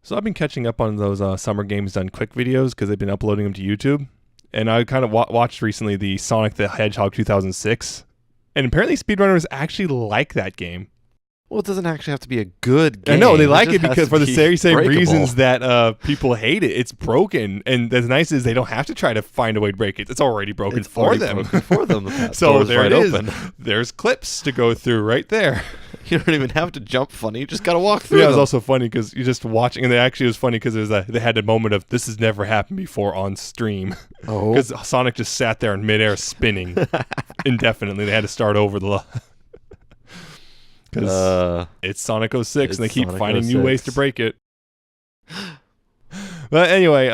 So I've been catching up on those Summer Games Done Quick videos because they've been uploading them to YouTube. And I kind of watched recently the Sonic the Hedgehog 2006. And apparently speedrunners actually like that game. Well, it doesn't actually have to be a good game. I know, they like it just because has for to the be very same breakable. reasons that people hate it. It's broken. And that's nice is they don't have to try to find a way to break it. It's already broken It's for already them. broken for them. The So door's there right it is. open. There's clips to go through right there. You don't even have to jump funny. You just got to walk through Yeah, it was them. also funny because you're just watching, and it was funny because they had a moment of this has never happened before on stream. Oh. Because Sonic just sat there in midair spinning indefinitely. They had to start over because it's Sonic 06 and they keep Sonic finding new ways to 06. break it. But anyway,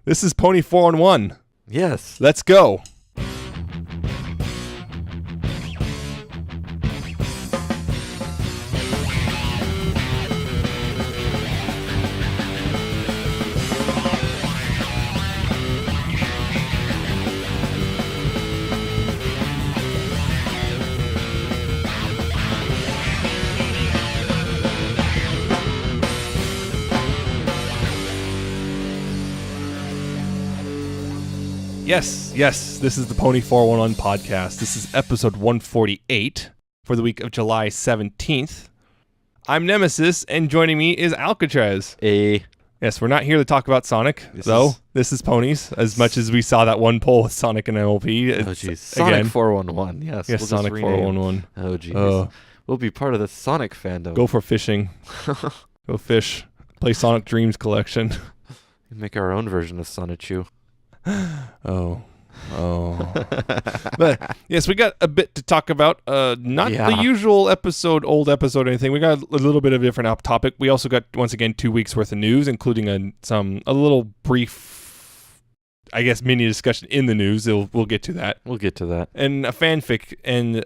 this is Pony 4-on-1. Yes. Let's go. Yes, this is the Pony 411 podcast. This is episode 148 for the week of July 17th. I'm Nemesis, and joining me is Alcatraz. Yes, we're not here to talk about Sonic, This is Ponies, as much as we saw that one poll with Sonic and MLP. Oh, jeez. Sonic 411. Yes. Yes, we'll Sonic just rename. 411. Oh, jeez. We'll be part of the Sonic fandom. Go for fishing. Go fish. Play Sonic Dreams Collection. Make our own version of Sonichu. Oh. But yes, we got a bit to talk about. Not the usual old episode or anything. We got a little bit of a different topic. We also got, once again, 2 weeks worth of news, including a little brief, I guess, mini discussion in the news. We'll get to that. We'll get to that. And a fanfic, and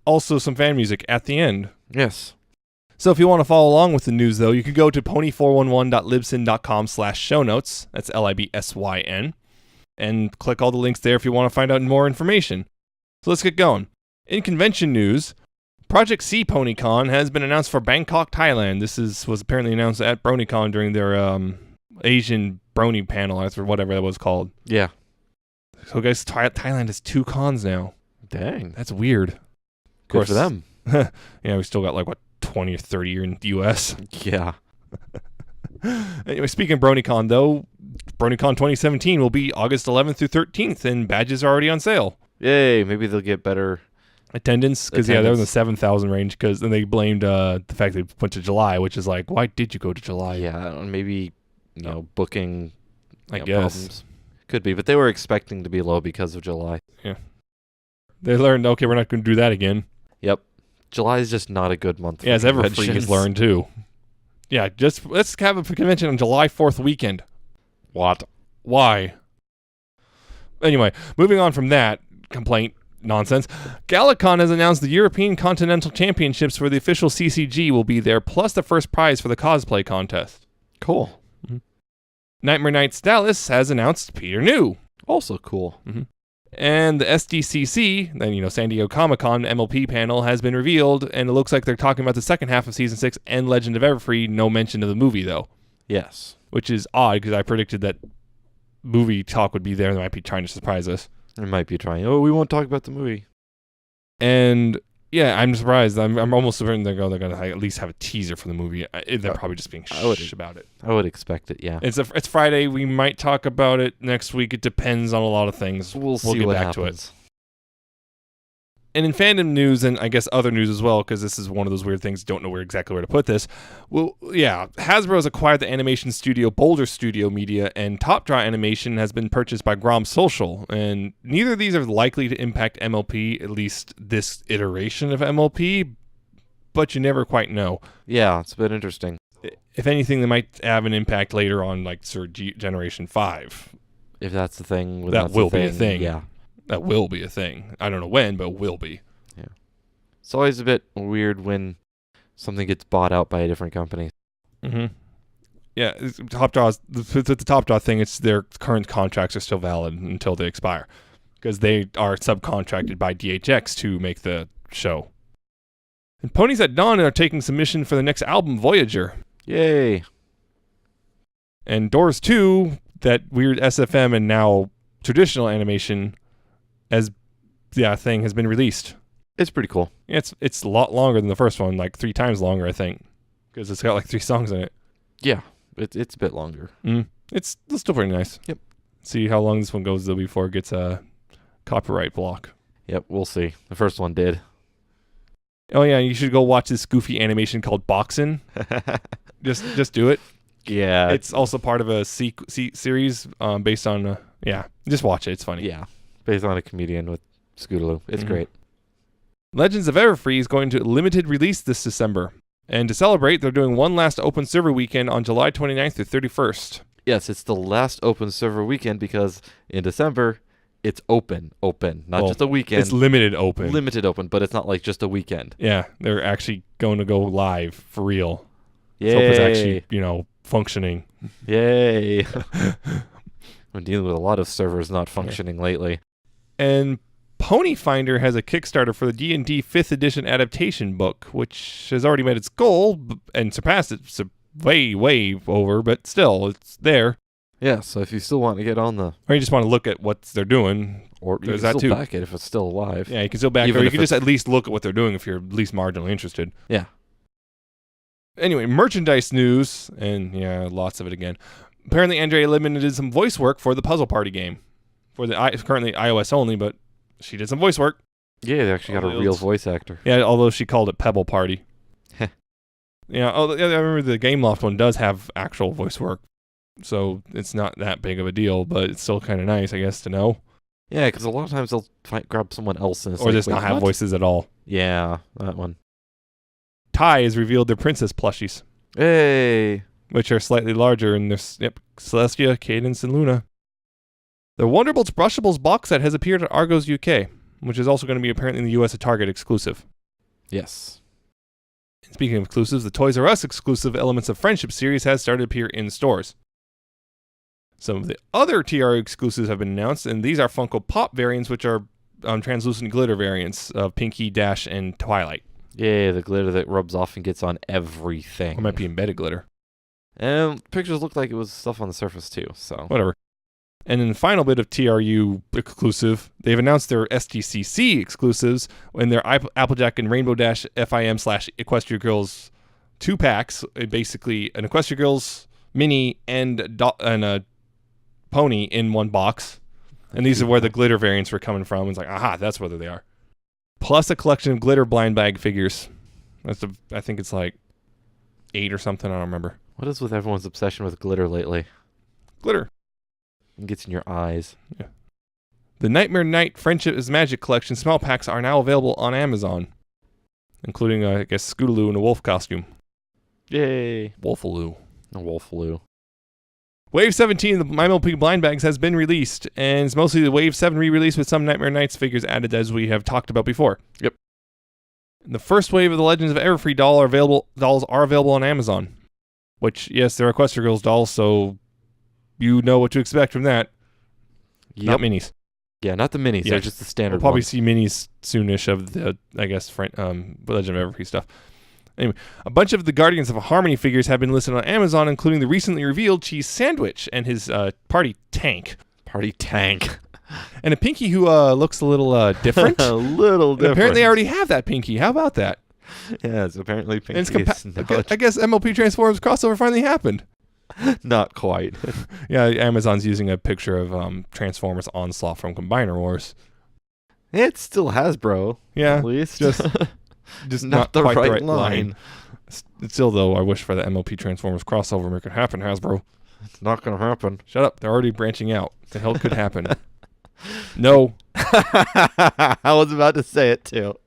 also some fan music at the end. Yes. So if you want to follow along with the news, though, you could go to pony411.libsyn.com/show notes. That's LIBSYN. And click all the links there if you want to find out more information. So let's get going. In convention news, Project C PonyCon has been announced for Bangkok, Thailand. This was apparently announced at BronyCon during their Asian Brony panel, or whatever that was called. Yeah. So guys, Thailand has 2 cons now. Dang. That's weird. Good for them. Yeah, we still got 20 or 30 years in the U.S. Yeah. Anyway, speaking of BronyCon, though, BronyCon 2017 will be August 11th through 13th, and badges are already on sale. Yay, maybe they'll get better attendance, because they're in the 7,000 range, because then they blamed the fact they went to July, which is like, why did you go to July? Yeah, maybe, booking I guess. Problems. Could be, but they were expecting to be low because of July. Yeah. They learned, okay, we're not going to do that again. Yep. July is just not a good month for as Everfree has learned, too. Yeah, let's have a convention on July 4th weekend. What? Why? Anyway, moving on from that complaint nonsense, Galacon has announced the European Continental Championships for the official CCG will be there, plus the first prize for the cosplay contest. Cool. Mm-hmm. Nightmare Nights Dallas has announced Peter New. Also cool. Mm-hmm. And the SDCC, then San Diego Comic-Con MLP panel has been revealed, and it looks like they're talking about the second half of Season 6 and Legend of Everfree, no mention of the movie, though. Yes. Which is odd, because I predicted that movie talk would be there, and they might be trying to surprise us. They might be trying, we won't talk about the movie. And, yeah, I'm surprised. I'm almost certain they're going to at least have a teaser for the movie. They're probably just being about it. I would expect it, yeah. It's Friday. We might talk about it next week. It depends on a lot of things. We'll see get what back happens. to it. And in fandom news, and I guess other news as well, because this is one of those weird things, don't know exactly where to put this. Well, yeah, Hasbro has acquired the animation studio Boulder Studio Media, and Top Draw Animation has been purchased by Grom Social, and neither of these are likely to impact MLP, at least this iteration of MLP, but you never quite know. Yeah, it's been interesting. If anything, they might have an impact later on, like Generation 5. If that's the thing. That will be a thing. Yeah. That will be a thing. I don't know when, but will be. Yeah. It's always a bit weird when something gets bought out by a different company. Mm-hmm. Yeah, Top Draw's the Top Draw thing. It's their current contracts are still valid until they expire, because they are subcontracted by DHX to make the show. And Ponies at Dawn are taking submission for the next album, Voyager. Yay! And Doors 2, that weird SFM and now traditional animation thing has been released. It's pretty cool. It's a lot longer than the first one, like 3 times longer, I think, because it's got like 3 songs in it. Yeah, it's a bit longer. It's still pretty nice. Yep. See how long this one goes though before it gets a copyright block. Yep, we'll see. The first one did. Oh yeah, you should go watch this goofy animation called Boxin'. Just do it. Yeah. It's also part of a series based on just watch it. It's funny. Yeah, based on a comedian with Scootaloo. It's great. Legends of Everfree is going to limited release this December. And to celebrate, they're doing one last open server weekend on July 29th through 31st. Yes, it's the last open server weekend because in December, it's open, not just a weekend. It's limited open. Limited open, but it's not like just a weekend. Yeah, they're actually going to go live for real. Yay. So it's actually, functioning. Yay. I'm dealing with a lot of servers not functioning lately. And Pony Finder has a Kickstarter for the D&D 5th edition adaptation book, which has already met its goal and surpassed it way, way over, but still, it's there. Yeah, so if you still want to get on the... Or you just want to look at what they're doing. Or you can that still too. back it if it's still alive. Yeah, you can still back it, or you can just at least look at what they're doing if you're at least marginally interested. Yeah. Anyway, merchandise news, and lots of it again. Apparently, Andrea Libman did some voice work for the Puzzle Party game. For the currently iOS only, but she did some voice work. Yeah, they actually got a real voice actor. Yeah, although she called it Pebble Party. Yeah, I remember the Gameloft one does have actual voice work, so it's not that big of a deal, but it's still kind of nice, I guess, to know. Yeah, because a lot of times they'll grab someone else and it's or just not have voices at all. Yeah, that one. Ty has revealed their princess plushies. Hey! Which are slightly larger, and there's Celestia, Cadence, and Luna. The Wonderbolts Brushables box set has appeared at Argos UK, which is also going to be apparently in the US a Target exclusive. Yes. Speaking of exclusives, the Toys R Us exclusive Elements of Friendship series has started to appear in stores. Some of the other TR exclusives have been announced, and these are Funko Pop variants, which are translucent glitter variants of Pinky, Dash, and Twilight. Yeah, the glitter that rubs off and gets on everything. Or might be embedded glitter. And pictures looked like it was stuff on the surface too, so... Whatever. And in the final bit of TRU exclusive, they've announced their SDCC exclusives in their Applejack and Rainbow Dash FIM/Equestria Girls 2-packs. Basically, an Equestria Girls mini and a pony in one box. And these are where the glitter variants were coming from. It's like, aha, that's whether they are. Plus a collection of glitter blind bag figures. I think it's like 8 or something. I don't remember. What is with everyone's obsession with glitter lately? Glitter. It gets in your eyes. Yeah. The Nightmare Night Friendship is Magic Collection smell packs are now available on Amazon, including, I guess, Scootaloo in a wolf costume. Yay. Wolfaloo. A Wolfaloo. Wave 17 of the MLP blind bags has been released, and it's mostly the Wave 7 re-release with some Nightmare Nights figures added as we have talked about before. Yep. The first wave of the Legends of Everfree dolls are available on Amazon, which, yes, they're Equestria Girls dolls, so you know what to expect from that. Yep. Not minis. Yeah, not the minis. Yeah. They're just the standard We'll probably ones. see minis soonish of the, I guess, Legend of Everfree stuff. Anyway, a bunch of the Guardians of Harmony figures have been listed on Amazon, including the recently revealed Cheese Sandwich and his party tank. Party tank. And a Pinky who looks a little different. A little And different. apparently I already have that Pinky. How about that? Yeah, it's apparently Pinky. And it's I guess MLP Transformers crossover finally happened. Not quite. Yeah, Amazon's using a picture of Transformers Onslaught from Combiner Wars. It still Hasbro. Yeah, At least. just not the quite right line. Still, though, I wish for the MLP Transformers crossover make it happen, Hasbro. It's not going to happen. Shut up. They're already branching out. What the hell could happen? No. I was about to say it, too.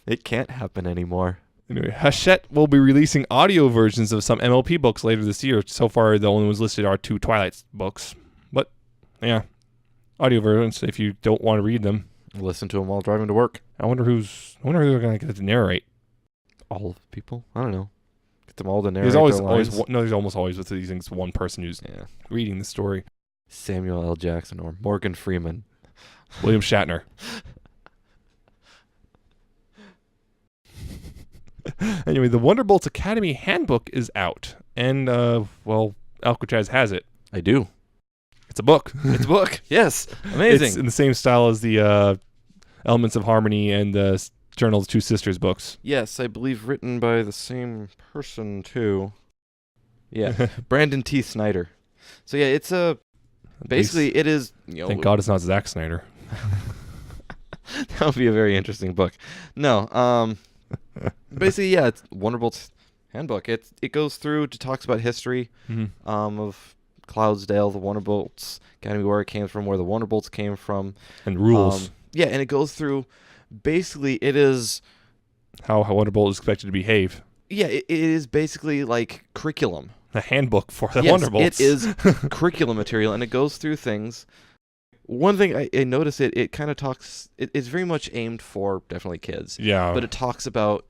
It can't happen anymore. Anyway, Hachette will be releasing audio versions of some MLP books later this year. So far, the only ones listed are 2 Twilight books. But, yeah, audio versions if you don't want to read them. Listen to them while driving to work. I wonder who's going to get to narrate. All of the people? I don't know. Get them all to narrate. There's always there's almost always with these things one person who's reading the story. Samuel L. Jackson or Morgan Freeman. William Shatner. Anyway, the Wonderbolts Academy Handbook is out. And, Alcatraz has it. I do. It's a book. It's a book. Yes. Amazing. It's in the same style as the Elements of Harmony and the Journal of Two Sisters books. Yes, I believe written by the same person too. Yeah, Brandon T. Snyder. So yeah, it's a basically it is. Thank God it's not Zack Snyder. That would be a very interesting book. No, basically yeah, it's Wonderbolt's handbook. It goes through to talks about history of Cloudsdale, the Wonderbolts Academy, where it came from, where the Wonderbolts came from, and rules. Yeah, and it goes through. Basically, it is how Wonderbolt is expected to behave. Yeah, it is basically like curriculum. A handbook for the Yes, Wonderbolts. It is curriculum material, and it goes through things. One thing I notice it kind of talks. It's very much aimed for definitely kids. Yeah. But it talks about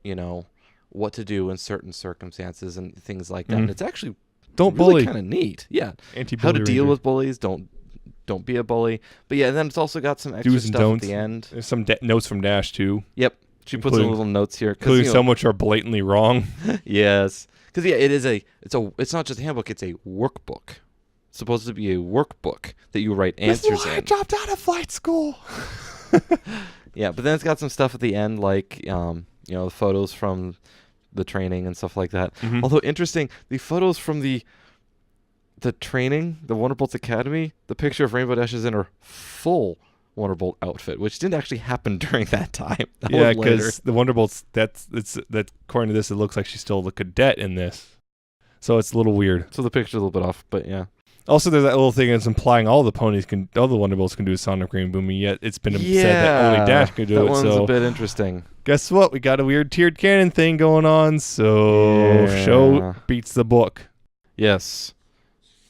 what to do in certain circumstances and things like that. And it's actually don't really bully. Kind of neat. Yeah. Anti-bully how to deal ranger. with bullies. Don't be a bully. But yeah, and then it's also got some extra Do's and stuff don'ts. at the end. There's some notes from Dash too. Yep. She puts some little notes here, including some which are blatantly wrong. Yes, because yeah, it's not just a handbook; it's a workbook. It's supposed to be a workbook that you write answers in. I dropped out of flight school. Yeah, but then it's got some stuff at the end, like photos from the training and stuff like that. Mm-hmm. Although interesting, the photos from the training, the Wonderbolts Academy, the picture of Rainbow Dash is in her full Wonderbolt outfit, which didn't actually happen during that time. Yeah, because the Wonderbolts, that according to this, it looks like she's still the cadet in this, so it's a little weird. So the picture's a little bit off, but yeah. Also, there's that little thing that's implying all the Wonderbolts can do Sonic Rain Booming. Yet it's been said that only Dash can do that it. One's so a bit interesting. Guess what? We got a weird tiered canon thing going on. So show beats the book. Yes.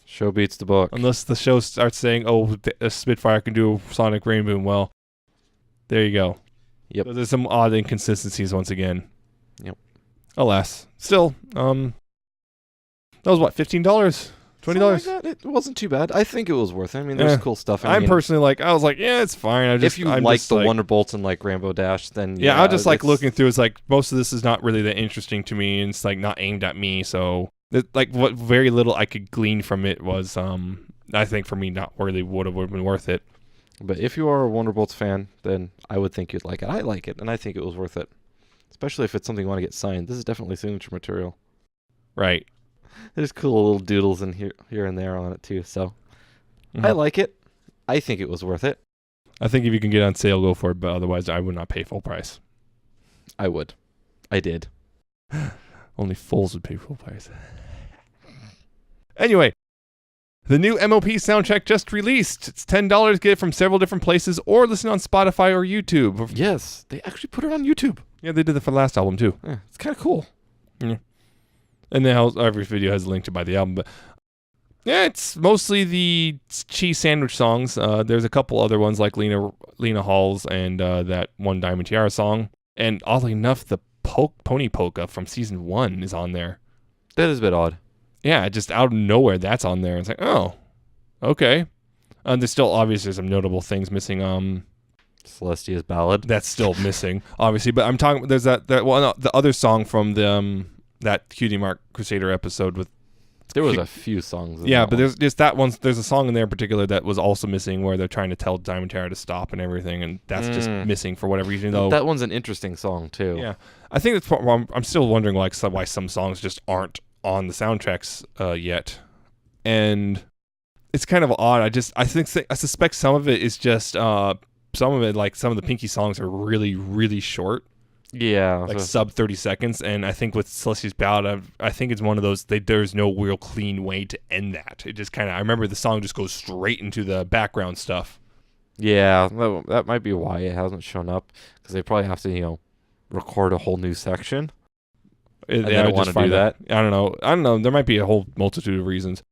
Show beats the book. Unless the show starts saying, "Oh, a Spitfire can do Sonic Rain Boom." Well, there you go. Yep. So there's some odd inconsistencies once again. Yep. Alas, still, that was what, $15, $20. Like it wasn't too bad. I think it was worth it. I mean, there's cool stuff. I was like, yeah, it's fine. If you like the Wonderbolts and like Rainbow Dash, then yeah, I was just like looking through. It's like most of this is not really that interesting to me, and it's like not aimed at me. So like what very little I could glean from it was, I think for me, not really would have been worth it. But if you are a Wonderbolts fan, then I would think you'd like it. I like it, and I think it was worth it, especially if it's something you want to get signed. This is definitely signature material. Right. There's cool little doodles in here and there on it too. So I like it. I think it was worth it. I think if you can get on sale, go for it. But otherwise, I would not pay full price. I would. I did. Only fools would pay full price. Anyway, the new MOP soundtrack just released. It's $10. Get it from several different places or listen on Spotify or YouTube. Yes, they actually put it on YouTube. Yeah, they did that for the last album too. Yeah, it's kind of cool. Yeah. And then every video has a link to buy the album. But yeah, it's mostly the cheese sandwich songs. There's a couple other ones like Lena Hall's and that one Diamond Tiara song. And oddly enough, the Pony Polka from season 1 is on there. That is a bit odd. Yeah, just out of nowhere, that's on there. It's like, oh, okay. There's still obviously some notable things missing. Celestia's Ballad. That's still missing, obviously. But I'm talking. There's that one, the other song from the that Cutie Mark Crusader episode with. There was a few songs. Yeah, but there's just that one. There's a song in there in particular that was also missing where they're trying to tell Diamond Tiara to stop and everything, and that's just missing for whatever reason. Though that one's an interesting song too. Yeah, I think that's what I'm still wondering why some songs just aren't on the soundtracks yet, and it's kind of odd. I suspect some of it is just some of it, like some of the Pinky songs are really, really short. Yeah, like sub 30 seconds, and I think with Celestia's Ballad, I think it's one of those. There's no real clean way to end that. It just kind of. I remember the song just goes straight into the background stuff. Yeah, that might be why it hasn't shown up, because they probably have to record a whole new section. They don't want to do that. I don't know. There might be a whole multitude of reasons.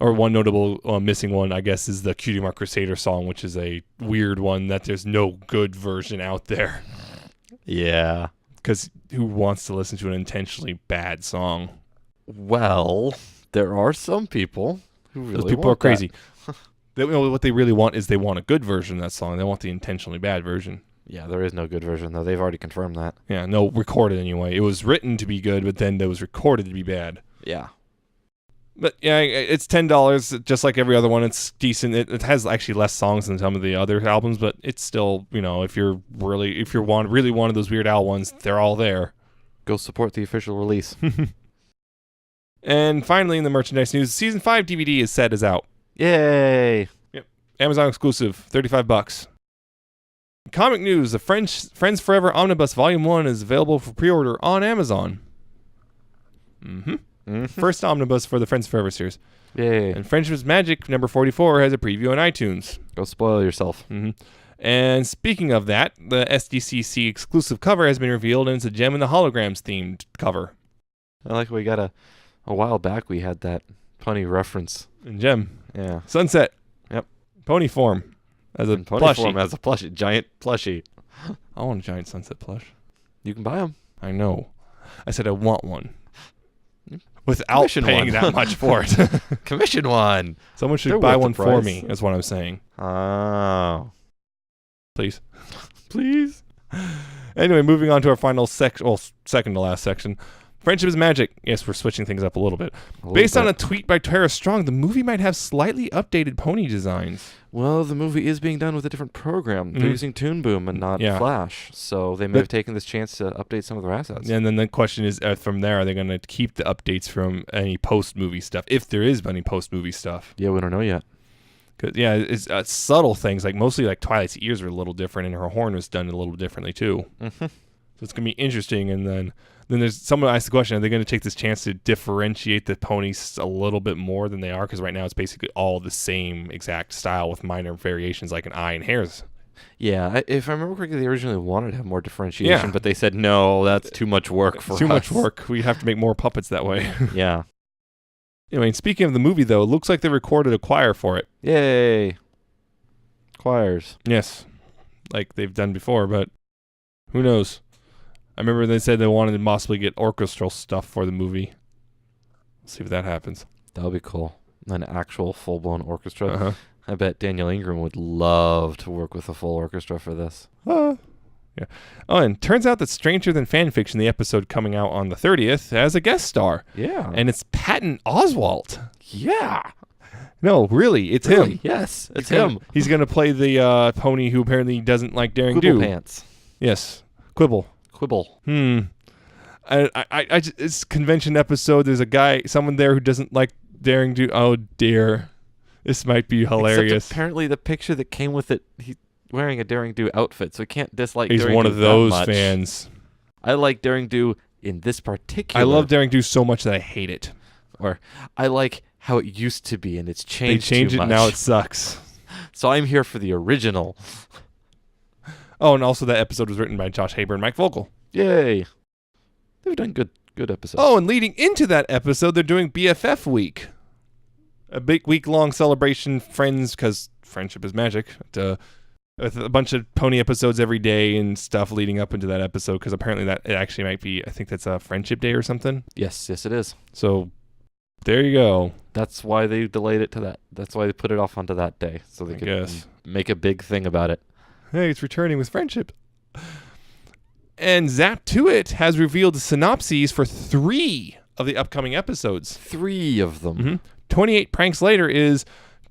Or one notable missing one, I guess, is the Cutie Mark Crusader song, which is a weird one that there's no good version out there. Yeah. Because who wants to listen to an intentionally bad song? Well, there are some people who really Those people want are crazy. What they really want is they want a good version of that song. They want the intentionally bad version. Yeah, there is no good version, though. They've already confirmed that. Yeah, no, recorded anyway. It was written to be good, but then it was recorded to be bad. Yeah. But yeah, it's $10, just like every other one. It's decent. It has actually less songs than some of the other albums, but it's still, if you're really one of those Weird Al ones, they're all there. Go support the official release. And finally, in the merchandise news, Season 5 DVD is set as out. Yay! Yep, Amazon exclusive, $35. Comic news: the Friends Forever Omnibus Volume 1 is available for pre-order on Amazon. First omnibus for the Friends Forever series. Yay. And Friendship is Magic number 44 has a preview on iTunes. Go spoil yourself. And speaking of that, the SDCC exclusive cover has been revealed, and it's a Gem in the Holograms themed cover. I like we got a while back we had that pony reference. And Gem. Yeah. Sunset. Yep. Pony form. As a pony plushie. form as a plushie. Giant plushie. I want a giant Sunset plush. You can buy them. I know. I said I want one. Without Commission paying one. that much for it. Commission one. Someone should They're buy worth one the for price. me, is what I'm saying. Oh. Please. Please. Anyway, moving on to our final second to last section. Friendship is Magic. Yes, we're switching things up a little bit. Based on a tweet by Tara Strong, the movie might have slightly updated pony designs. Well, the movie is being done with a different program. They're using Toon Boom and not Flash, so they may have taken this chance to update some of their assets. And then the question is, from there, are they going to keep the updates from any post-movie stuff, if there is any post-movie stuff? Yeah, we don't know yet. Cause, yeah, it's subtle things, like mostly like Twilight's ears are a little different, and her horn was done a little differently too. So it's going to be interesting, and then there's someone asked the question, are they going to take this chance to differentiate the ponies a little bit more than they are? Because right now it's basically all the same exact style with minor variations like an eye and hairs. Yeah, if I remember correctly, they originally wanted to have more differentiation, but they said, no, that's too much work for us. Too much work. We have to make more puppets that way. Yeah. Anyway, speaking of the movie, though, it looks like they recorded a choir for it. Yay. Choirs. Yes. Like they've done before, but who knows? I remember they said they wanted to possibly get orchestral stuff for the movie. We'll see if that happens. That would be cool. An actual full-blown orchestra. Uh-huh. I bet Daniel Ingram would love to work with a full orchestra for this. Yeah. Oh, and turns out that Stranger Than Fanfiction, the episode coming out on the 30th, has a guest star. Yeah. And it's Patton Oswalt. Yeah. No, really, it's him. Yes, it's him. He's going to play the pony who apparently doesn't like Daring Do. Quibble Pants. Yes. Quibble. It's convention episode. There's someone there who doesn't like Daring Do. Oh dear, this might be hilarious. Except apparently, the picture that came with it, he's wearing a Daring Do outfit, so he can't dislike. He's Daring one Do of those that much. fans. I like Daring Do in this particular. I love Daring Do so much that I hate it. Or I like how it used to be, and it's changed. They changed too it much. now. It sucks. So I'm here for the original. Oh, and also that episode was written by Josh Haber and Mike Vogel. Yay! They've done good episodes. Oh, and leading into that episode, they're doing BFF Week. A big week-long celebration, friends, because friendship is magic. With a bunch of pony episodes every day and stuff leading up into that episode, because apparently that it actually might be, I think that's a Friendship Day or something. Yes, it is. So, there you go. That's why they delayed it to that. That's why they put it off onto that day, so they could make a big thing about it. Hey, it's returning with Friendship. And Zap To It has revealed the synopses for 3 of the upcoming episodes. 3 of them. 28 pranks later is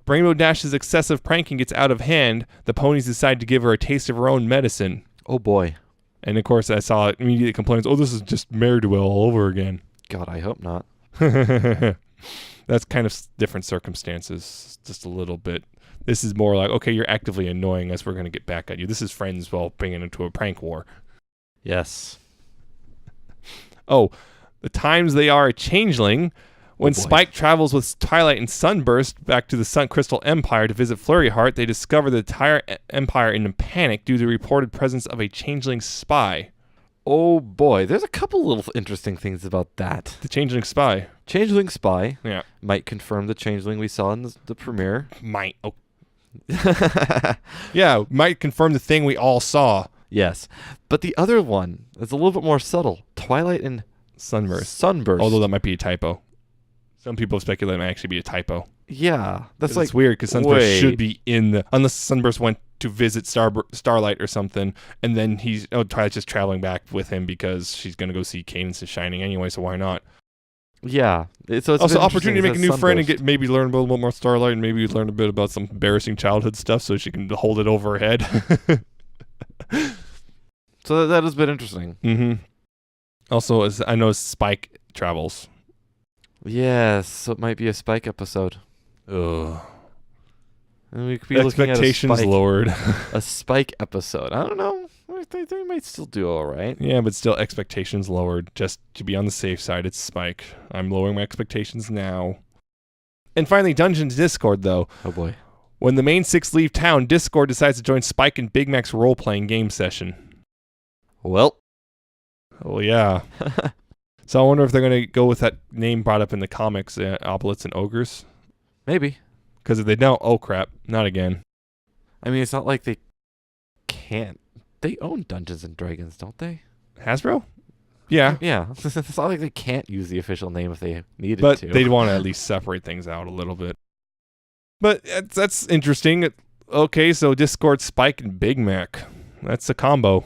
Rainbow Dash's excessive pranking gets out of hand. The ponies decide to give her a taste of her own medicine. Oh boy. And of course I saw immediate complaints, oh, this is just Marydwell all over again. God, I hope not. That's kind of different circumstances, just a little bit. This is more like, okay, you're actively annoying us, we're going to get back at you. This is friends while bringing into a prank war. Yes. Oh, the times they are a changeling. When Spike travels with Twilight and Sunburst back to the Sun Crystal Empire to visit Flurry Heart, they discover the entire empire in a panic due to the reported presence of a changeling spy. Oh boy, there's a couple little interesting things about that. The changeling spy. Changeling spy. Yeah. Might confirm the changeling we saw in the premiere. Might. Oh. Yeah, might confirm the thing we all saw. Yes. But the other one is a little bit more subtle. Twilight and Sunburst. Sunburst. That might be a typo. Some people speculate it might actually be a typo. Yeah. That's like... It's weird because Sunburst should be in unless Sunburst went to visit Starlight or something, and then Twilight's just traveling back with him because she's going to go see Cadence is Shining anyway, so why not? Yeah. So it's Also, been opportunity to make a interesting. new friend and maybe learn a little bit more Starlight, and maybe learn a bit about some embarrassing childhood stuff so she can hold it over her head. So that has been interesting. Mm-hmm. Also, as I know Spike travels. Yes, so it might be a Spike episode. Ugh. And we could be looking at Expectations lowered. a Spike episode. I don't know. They might still do all right. Yeah, but still expectations lowered. Just to be on the safe side, it's Spike. I'm lowering my expectations now. And finally, Dungeons Discord, though. Oh boy. When the main six leave town, Discord decides to join Spike and Big Mac's role-playing game session. Well. Oh, yeah. So I wonder if they're going to go with that name brought up in the comics, Obolites and Ogres. Maybe. Because if they don't, oh crap, not again. I mean, it's not like they can't. They own Dungeons and Dragons, don't they? Hasbro? Yeah. Yeah. It's not like they can't use the official name if they needed But to. they'd want to at least separate things out a little bit. But that's interesting. Okay, so Discord, Spike, and Big Mac. That's a combo.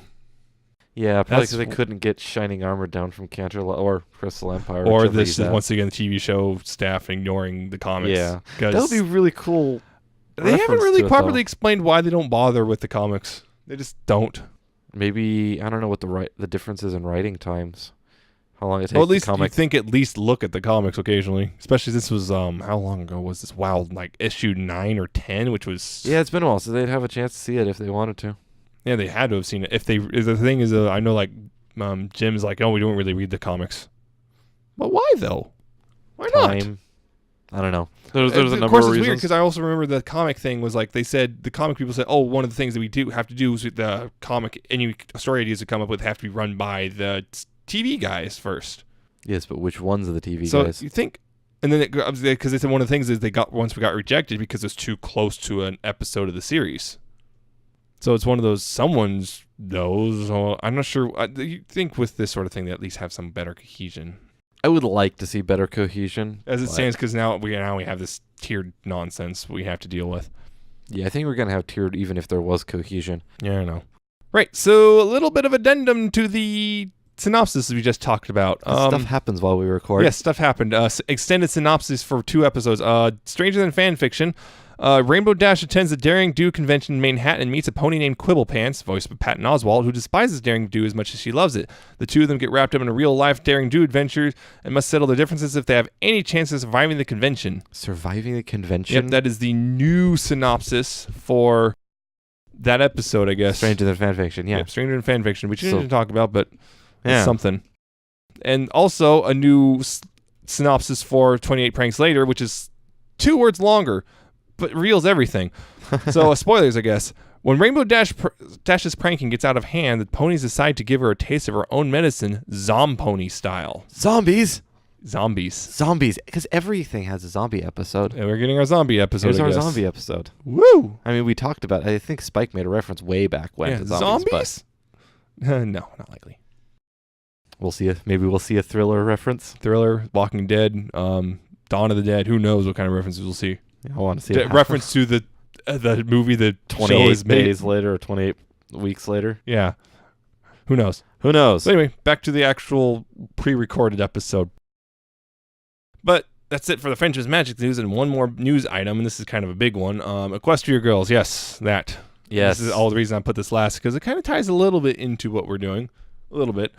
Yeah, probably because they couldn't get Shining Armor down from or Crystal Empire. Or this is, once again, the TV show staff ignoring the comics. Yeah. That would be really cool. They haven't really properly explained why they don't bother with the comics. They just don't. Maybe, I don't know what the difference is in writing times. How long it takes. Well, at least you think at least look at the comics occasionally. Especially this was, how long ago was this? Wow, like issue 9 or 10, which was... Yeah, it's been a while, so they'd have a chance to see it if they wanted to. Yeah, they had to have seen it. The thing is, I know, like, Jim's like, oh, we don't really read the comics. But why, though? Why not? I don't know. There's a number of course, of it's reasons. weird because I also remember the comic thing was like they said the comic people said, oh, one of the things that we have to do is with the comic, any story ideas that come up with have to be run by the TV guys first. Yes, but which ones are the TV guys? So you think, and then because they said one of the things is once we got rejected because it's too close to an episode of the series. So it's one of those someone's knows. So I'm not sure. You think with this sort of thing they at least have some better cohesion. I would like to see better cohesion as it stands, because now we have this tiered nonsense we have to deal with. Yeah, I think we're gonna have tiered even if there was cohesion. Yeah, I know. Right, so a little bit of addendum to the synopsis we just talked about. Stuff happens while we record. Yes, stuff happened. Extended synopsis for 2 episodes. Stranger Than Fan Fiction. Rainbow Dash attends the Daring Do convention in Manhattan and meets a pony named Quibblepants, voiced by Patton Oswalt, who despises Daring Do as much as she loves it. The two of them get wrapped up in a real-life Daring Do adventure and must settle their differences if they have any chance of surviving the convention. Surviving the convention? Yep, that is the new synopsis for that episode, I guess. Stranger Than Fan Fiction, yeah. Yep, Stranger Than Fan Fiction, which you didn't talk about, but yeah. It's something. And also a new synopsis for 28 Pranks Later, which is 2 words longer, but reveals everything. So, spoilers, I guess. When Rainbow Dash's pranking gets out of hand, the ponies decide to give her a taste of her own medicine, Zompony style. Zombies? Zombies. Because everything has a zombie episode. And we're getting our zombie episode, Here's our zombie episode. Woo! I mean, we talked about it. I think Spike made a reference way back when to zombies? No, not likely. Maybe we'll see a Thriller reference. Thriller, Walking Dead, Dawn of the Dead. Who knows what kind of references we'll see. I want to see it. Reference to the movie the 28 days later or 28 weeks later. Yeah. Who knows? So anyway, back to the actual pre-recorded episode. But that's it for the French's Magic news, and one more news item, and this is kind of a big one. Equestria Girls, yes, that. Yes. This is all the reason I put this last, because it kind of ties a little bit into what we're doing. A little bit.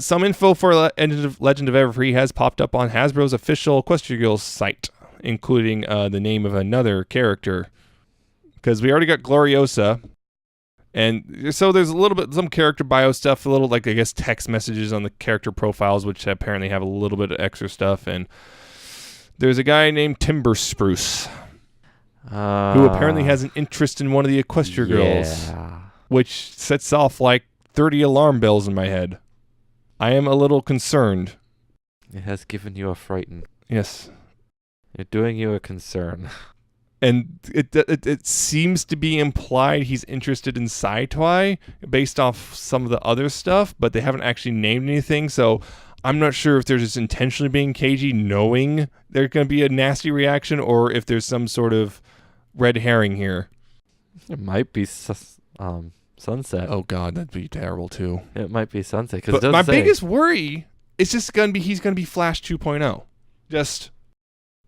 Some info for Legend of Everfree has popped up on Hasbro's official Equestria Girls site, including the name of another character. Because we already got Gloriosa, and so there's a little bit, some character bio stuff, a little, like, I guess, text messages on the character profiles, which apparently have a little bit of extra stuff, and there's a guy named Timber Spruce, who apparently has an interest in one of the Equestria Girls, which sets off, like, 30 alarm bells in my head. I am a little concerned. It has given you a frighten. Yes. It's doing you a concern. And it seems to be implied he's interested in Sci-Twi based off some of the other stuff, but they haven't actually named anything, so I'm not sure if they're just intentionally being cagey, knowing there's going to be a nasty reaction, or if there's some sort of red herring here. It might be Sunset. Oh, God, that'd be terrible, too. It might be Sunset. But my biggest worry it's just gonna be he's gonna be Flash 2.0, just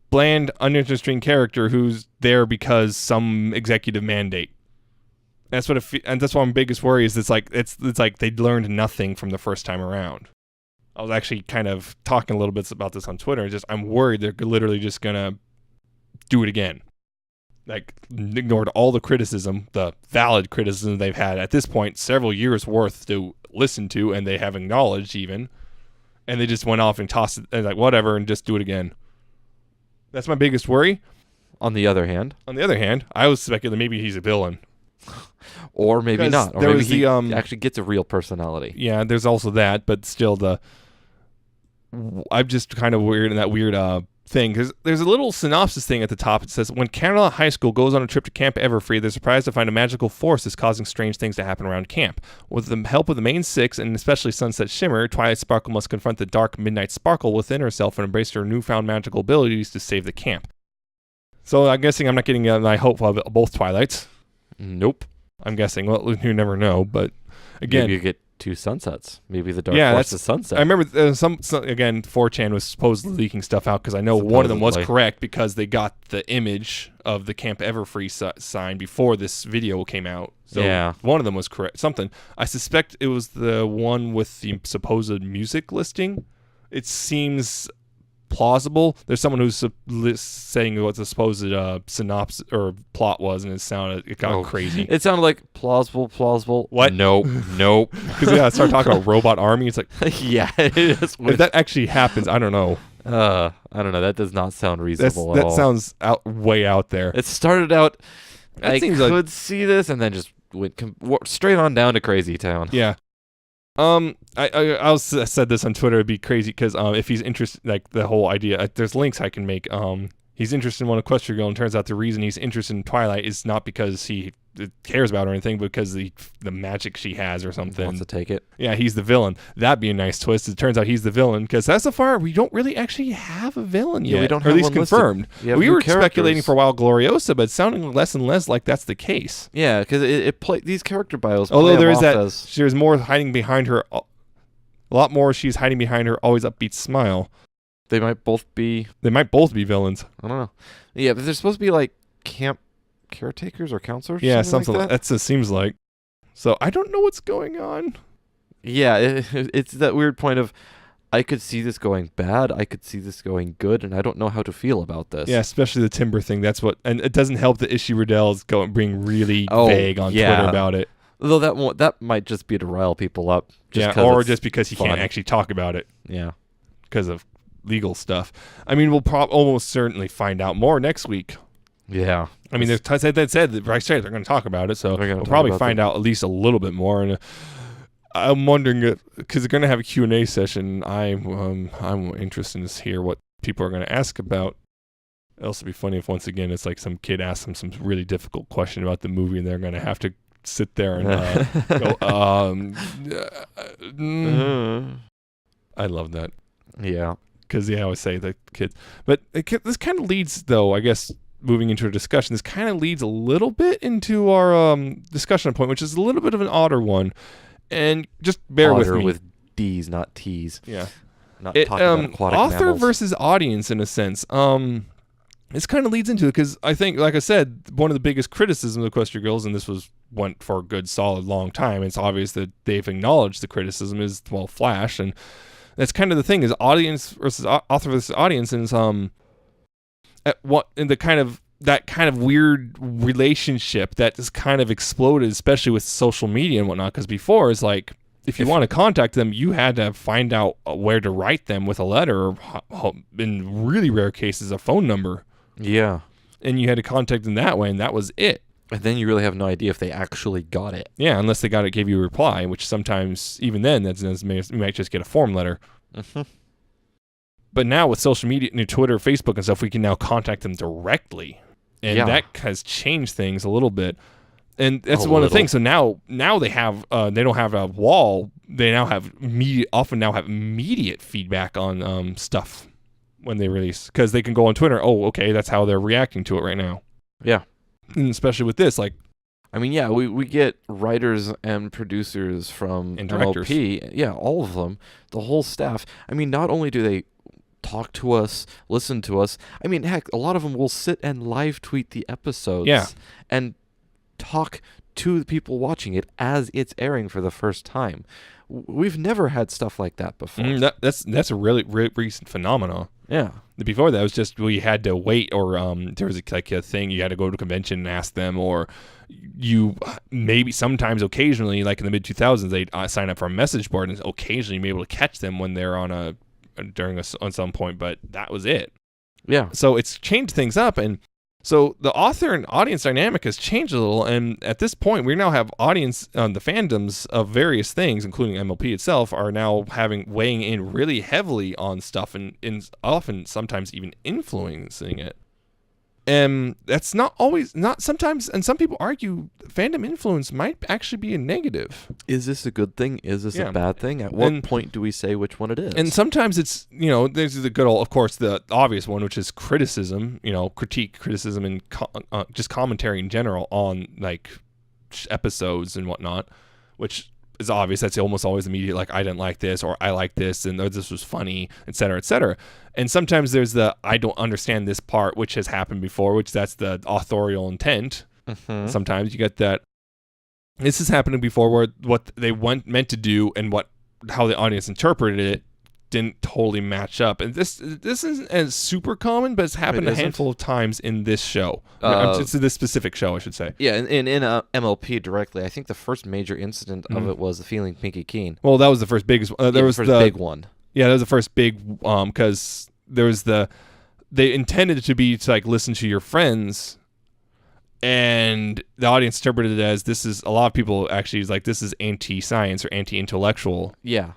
bland, uninteresting character who's there because some executive mandate. That's what and that's why my biggest worry is it's like they learned nothing from the first time around. I was actually kind of talking a little bit about this on Twitter. I'm worried they're literally just gonna do it again. Like, ignored all the criticism, the valid criticism they've had at this point, several years worth to listen to, and they have acknowledged even, and they just went off and tossed it, and like, whatever, and just do it again. That's my biggest worry. On the other hand, I was speculating maybe he's a villain. Or maybe not. Or there maybe was he the, actually gets a real personality. Yeah, there's also that, but still I'm just kind of weird in that weird thing, because there's a little synopsis thing at the top. It says, when Canada High School goes on a trip to Camp Everfree, they're surprised to find a magical force is causing strange things to happen around camp. With the help of the main six, and especially Sunset Shimmer, Twilight Sparkle must confront the dark Midnight Sparkle within herself and embrace her newfound magical abilities to save the camp. So I'm guessing I'm not getting my hope of both Twilights. Nope. I'm guessing. Well, you never know, but again, maybe you get two sunsets. Maybe the dark force is sunset. I remember some again, 4chan was supposedly leaking stuff out, because I know one of them was correct, because they got the image of the Camp Everfree sign before this video came out. So yeah, one of them was correct. Something. I suspect it was the one with the supposed music listing. It seems plausible. There's someone who's saying what the supposed synopsis or plot was, and it got crazy. It sounded like plausible. What? Nope. Because I started talking about robot army. It's like, yeah, it is. If that actually happens, I don't know. I don't know. That does not sound reasonable at all. That sounds way out there. It started out, I could see this, and then just went straight on down to crazy town. Yeah. I said this on Twitter. It'd be crazy because if he's interested, like the whole idea, there's links I can make. He's interested in one Equestria Girl, and turns out the reason he's interested in Twilight is not because he cares about her or anything, but because the magic she has or something. Wants to take it. Yeah, he's the villain. That'd be a nice twist. It turns out he's the villain, because that's so far we don't really actually have a villain yet. Yeah, we don't have or at least one confirmed. We were speculating for a while Gloriosa, but it's sounding less and less like that's the case. Yeah, because these character bios. Although there is there's more hiding behind her. A lot more. She's hiding behind her always upbeat smile. They might both be villains. I don't know. Yeah, but they're supposed to be like camp caretakers or counselors. Yeah, something like that. That's what it seems like. So I don't know what's going on. Yeah, it's that weird point of, I could see this going bad, I could see this going good, and I don't know how to feel about this. Yeah, especially the timber thing. That's what, and it doesn't help that Ishii Riddell's being really vague on Twitter about it. Though that might just be to rile people up. Or just because he can't actually talk about it. Yeah, because of legal stuff. I mean, we'll almost certainly find out more next week. Yeah. I mean, they're going to talk about it, so we'll probably find out at least a little bit more. And I'm wondering, because they're going to have a Q&A session, I'm interested to hear what people are going to ask about. It'll also be funny if once again it's like some kid asks them some really difficult question about the movie, and they're going to have to sit there and go, I love that. Yeah. Because I always say the kids. But this kind of leads, though, I guess, moving into a discussion, this kind of leads a little bit into our discussion point, which is a little bit of an odder one. And just bear with me. With D's, not T's. Yeah. Not talking about aquatic author mammals. versus audience, in a sense. This kind of leads into it, because I think, like I said, one of the biggest criticisms of Equestria Girls, and this went for a good, solid, long time, it's obvious that they've acknowledged the criticism, is, well, Flash, and that's kind of the thing, is audience versus author versus audience, and that kind of weird relationship that has kind of exploded, especially with social media and whatnot. Because before, it's like, if you want to contact them, you had to find out where to write them with a letter, or in really rare cases, a phone number. Yeah. And you had to contact them that way, and that was it. And then you really have no idea if they actually got it. Yeah, unless they gave you a reply, which sometimes, even then, you might just get a form letter. Mm-hmm. But now with social media, Twitter, Facebook, and stuff, we can now contact them directly. And that has changed things a little bit. And that's one of the things. So now they have they don't have a wall. They now have immediate feedback on stuff when they release, because they can go on Twitter. Oh, okay, that's how they're reacting to it right now. Yeah. And especially with this, like, I mean, yeah, we get writers and producers from And directors. MLP. Yeah, all of them. The whole staff. I mean, not only do they talk to us, listen to us, I mean, heck, a lot of them will sit and live tweet the episodes Yeah. and talk to the people watching it as it's airing for the first time. We've never had stuff like that before. That's a really recent phenomenon. Yeah. Before that, it was just you had to wait, or there was like a thing you had to go to a convention and ask them, or you maybe sometimes occasionally, like in the mid 2000s, they'd sign up for a message board, and occasionally you'd be able to catch them when they're on some point, but that was it. Yeah. So it's changed things up, and so the author and audience dynamic has changed a little, and at this point, we now have audience, the fandoms of various things, including MLP itself, are now weighing in really heavily on stuff, and often sometimes even influencing it. And that's sometimes, and some people argue fandom influence might actually be a negative. Is this a good thing? Is this Yeah. a bad thing? At what point do we say which one it is? And sometimes it's, there's the good old, of course, the obvious one, which is criticism, critique, criticism, and just commentary in general on like episodes and whatnot, which is obvious. That's almost always immediate, like, I didn't like this, or I like this, and this was funny, et cetera, et cetera. And sometimes there's the I don't understand this part, which has happened before, which that's the authorial intent. Mm-hmm. Sometimes you get that. This has happened before, where what they meant to do and how the audience interpreted it didn't totally match up. And this isn't as super common, but it's happened a handful of times in this show. It's this specific show, I should say. Yeah, in MLP directly, I think the first major incident of it was the Feeling Pinky Keen. Well, that was the first biggest. There was the first big one. Yeah, that was the first big, because there was they intended it to be to like listen to your friends, and the audience interpreted it as a lot of people actually is like, this is anti-science or anti-intellectual. Yeah.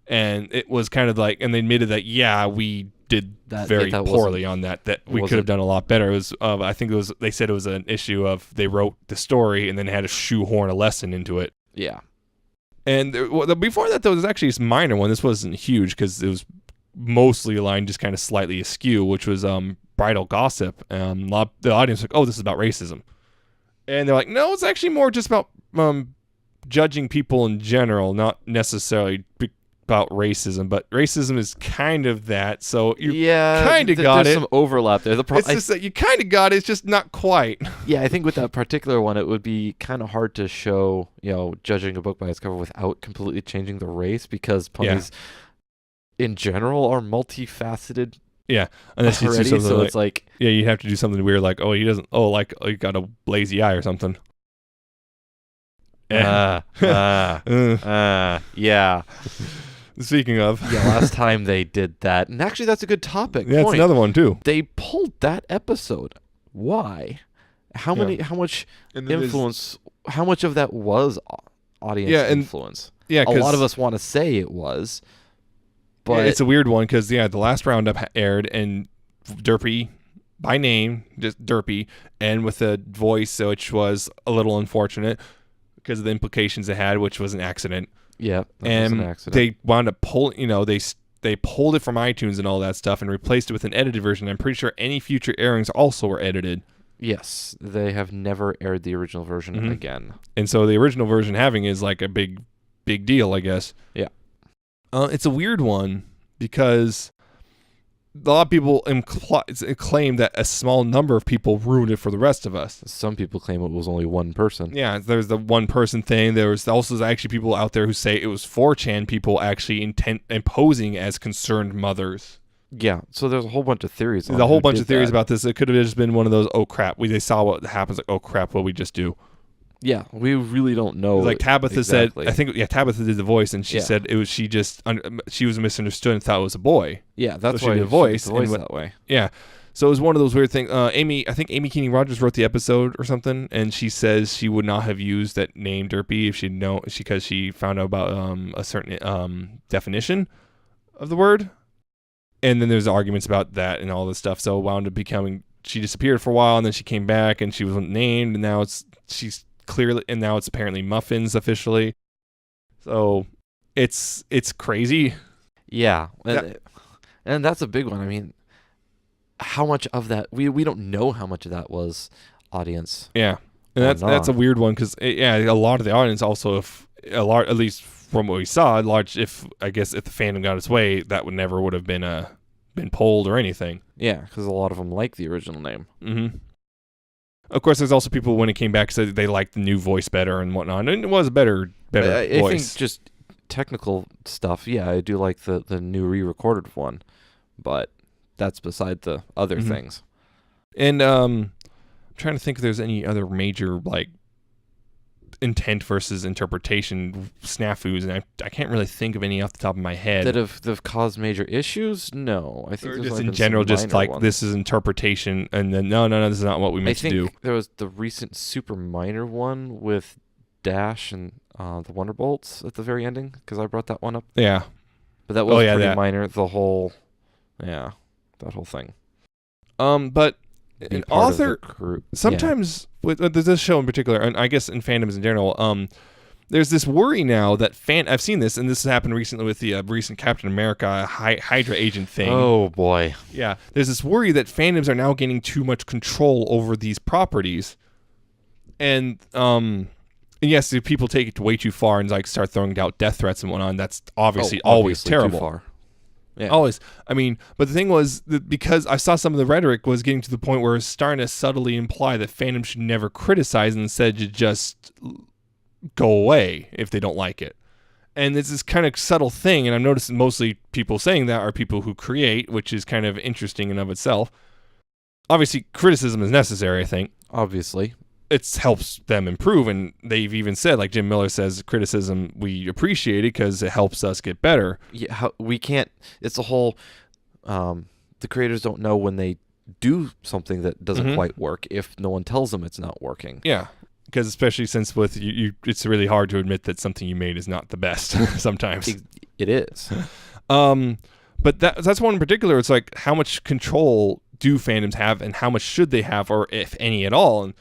And it was kind of like, and they admitted that, yeah, we did very poorly on that we could have done a lot better. It was, I think they said it was an issue of they wrote the story and then had to shoehorn a lesson into it. Yeah. And before that, there was actually this minor one. This wasn't huge because it was mostly aligned just kind of slightly askew, which was bridal gossip. The audience was like, oh, this is about racism. And they're like, no, it's actually more just about judging people in general, not necessarily about racism, but racism is kind of that. So you kind of got it. There's some overlap there. It's just that you kind of got it. It's just not quite. Yeah, I think with that particular one, it would be kind of hard to show, judging a book by its cover without completely changing the race, because ponies in general are multifaceted. Yeah, unless you do something it's like you have to do something weird, like he doesn't. Oh, like he got a lazy eye or something. Yeah. Speaking of, last time they did that, and actually that's a good topic. Yeah, that's another one too. They pulled that episode. Why? How much influence? How much of that was audience influence? Yeah, a lot of us want to say it was, but it's a weird one because the last roundup aired, and Derpy by name, just Derpy, and with a voice, which was a little unfortunate because of the implications it had, which was an accident. Yeah, and was an accident. They wound up pulling, they pulled it from iTunes and all that stuff and replaced it with an edited version. I'm pretty sure any future airings also were edited. Yes, they have never aired the original version again. And so the original version having is like a big deal, I guess. Yeah. It's a weird one because a lot of people claim that a small number of people ruined it for the rest of us. Some people claim it was only one person. Yeah, there's the one person thing. There was also actually people out there who say it was 4chan people actually imposing as concerned mothers. Yeah, so there's a whole bunch of theories. There's a whole bunch of theories about this. It could have just been one of those, oh crap, they saw what happens, like, oh crap, what we just do. Yeah, we really don't know. Like Tabitha said, I think, Tabitha did the voice, and she said it was she was misunderstood and thought it was a boy. Yeah, that's so why she did the voice that way. Yeah, so it was one of those weird things. I think Amy Keating Rogers wrote the episode or something, and she says she would not have used that name Derpy if because she found out about a certain definition of the word, and then there's arguments about that and all this stuff. So it wound up becoming, she disappeared for a while, and then she came back, and she wasn't named, and now she's clearly, and now it's apparently Muffins officially. So it's crazy. Yeah. And that's a big one. I mean, how much of that we don't know how much of that was audience. Yeah. And that's a weird one because a lot of the audience also, if a lot, at least from what we saw, if the fandom got its way, that would have been pulled or anything. Yeah, because a lot of them like the original name. Mm-hmm. Of course, there's also people when it came back said they liked the new voice better and whatnot, and it was a better voice. I think just technical stuff. Yeah, I do like the new re-recorded one, but that's beside the other things. And I'm trying to think if there's any other major like intent versus interpretation snafus, and I can't really think of any off the top of my head that have caused major issues. No, I think just in general, just like ones. This is interpretation, and then no, this is not what we meant to do. There was the recent super minor one with Dash and the Wonderbolts at the very ending, because I brought that one up. Yeah, but that was pretty minor. The whole, that whole thing. But an author sometimes with this show in particular, and I guess in fandoms in general, there's this worry now that I've seen this, and this has happened recently with the recent Captain America Hydra agent thing. Oh boy, yeah. There's this worry that fandoms are now gaining too much control over these properties, and yes, if people take it way too far and like start throwing out death threats and whatnot, that's obviously always terrible. Too far. Yeah. Always. I mean, but the thing was that because I saw some of the rhetoric was getting to the point where it's starting to subtly imply that fandom should never criticize and instead should just go away if they don't like it. And it's this kind of subtle thing, and I'm noticing mostly people saying that are people who create, which is kind of interesting in of itself. Obviously, criticism is necessary, I think. Obviously. It helps them improve, and they've even said, like Jim Miller says, criticism, we appreciate it because it helps us get better. Yeah, we can't, it's a whole, the creators don't know when they do something that doesn't quite work if no one tells them it's not working. Yeah, because especially since with you, it's really hard to admit that something you made is not the best sometimes. It is. But that's one in particular. It's like, how much control do fandoms have, and how much should they have, or if any at all? And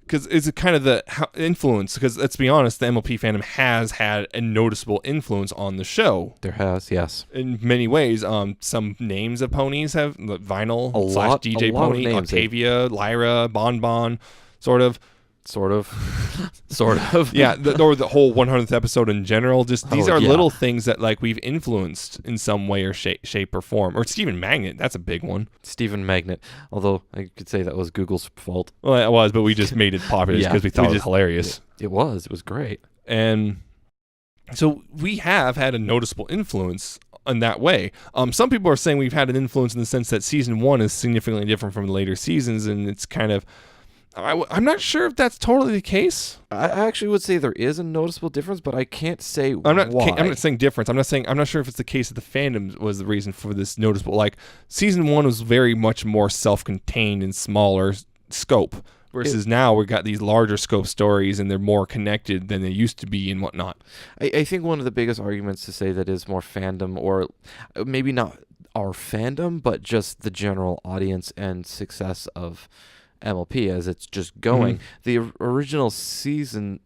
because it's kind of the influence, because let's be honest, the MLP fandom has had a noticeable influence on the show. There has, yes. In many ways. Some names of ponies have, Vinyl / DJ Pony, Octavia, Lyra, Bon, sort of. Sort of. Yeah, or the whole 100th episode in general. Just these are little things that like we've influenced in some way or shape or form. Or Stephen Magnet, that's a big one. Stephen Magnet, although I could say that was Google's fault. Well, it was, but we just made it popular because we thought it was hilarious. It was great. And so we have had a noticeable influence in that way. Some people are saying we've had an influence in the sense that season 1 is significantly different from the later seasons, and it's kind of... I'm not sure if that's totally the case. I actually would say there is a noticeable difference, but I can't say why. I'm not saying difference. I'm not sure if it's the case that the fandom was the reason for this noticeable. Like, season 1 was very much more self-contained and smaller scope, versus now we've got these larger scope stories and they're more connected than they used to be and whatnot. I think one of the biggest arguments to say that is more fandom, or maybe not our fandom, but just the general audience and success of MLP as it's just going. The original season,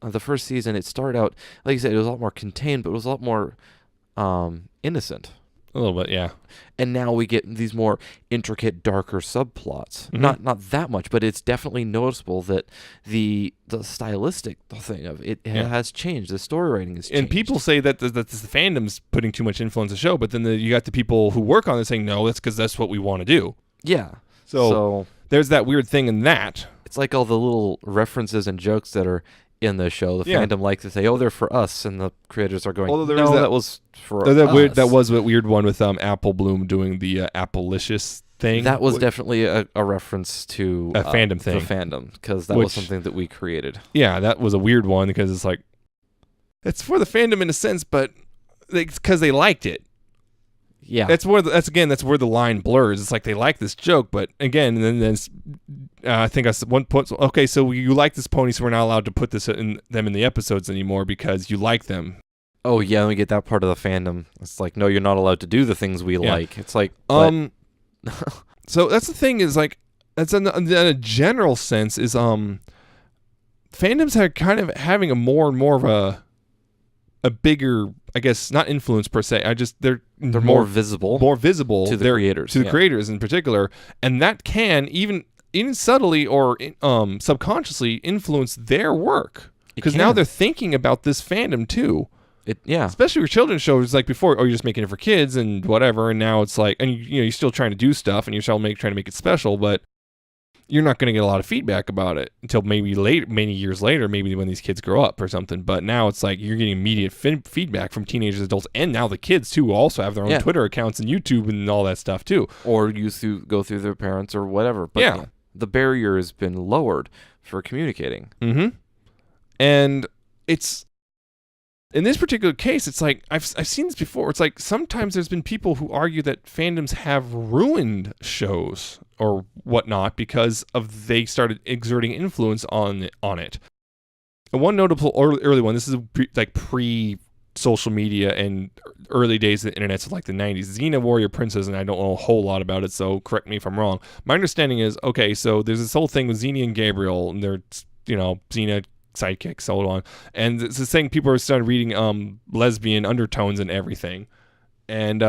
the first season, it started out, like you said, it was a lot more contained, but it was a lot more innocent. A little bit, yeah. And now we get these more intricate, darker subplots. Not that much, but it's definitely noticeable that the stylistic thing of it has changed. The story writing has changed. And people say that the fandom's putting too much influence on the show, but then you got the people who work on it saying, no, that's because that's what we want to do. Yeah. So there's that weird thing in that. It's like all the little references and jokes that are in the show. The fandom likes to say, "Oh, they're for us," and the creators are going, "No, that was for us." That was a weird one with Apple Bloom doing the Applicious thing. That was definitely a reference to a fandom thing. The fandom, because that was something that we created. Yeah, that was a weird one because it's like it's for the fandom in a sense, but it's because they liked it. Yeah, that's where the line blurs. It's like they like this joke, but again, and then I think that's one point. Okay, so you like this pony, so we're not allowed to put them in the episodes anymore because you like them. Oh yeah, we get that part of the fandom. It's like, no, you're not allowed to do the things we like. It's like, so that's the thing is like that's in a general sense is fandoms are kind of having a more and more of a bigger, I guess, not influence per se. They're more visible to the creators, to the creators in particular, and that can even even subtly or subconsciously influence their work. Because now they're thinking about this fandom too. Especially with children's shows, like before, you're just making it for kids and whatever, and now it's like, and you're still trying to do stuff, and you're still trying to make it special, but you're not going to get a lot of feedback about it until maybe later, many years later, maybe when these kids grow up or something. But now it's like you're getting immediate feedback from teenagers, adults, and now the kids too also have their own Twitter accounts and YouTube and all that stuff too. Or go through their parents or whatever. But the barrier has been lowered for communicating. Mm-hmm. And it's, in this particular case, it's like, I've seen this before. It's like sometimes there's been people who argue that fandoms have ruined shows or whatnot because of they started exerting influence on it. And one notable early one, this is pre-social media and early days of the internet, so like the 90s, Xena Warrior Princess, and I don't know a whole lot about it, so correct me if I'm wrong. My understanding is, okay, so there's this whole thing with Xena and Gabriel, and they're, Xena sidekick, so on, and it's this thing, people are started reading lesbian undertones and everything, and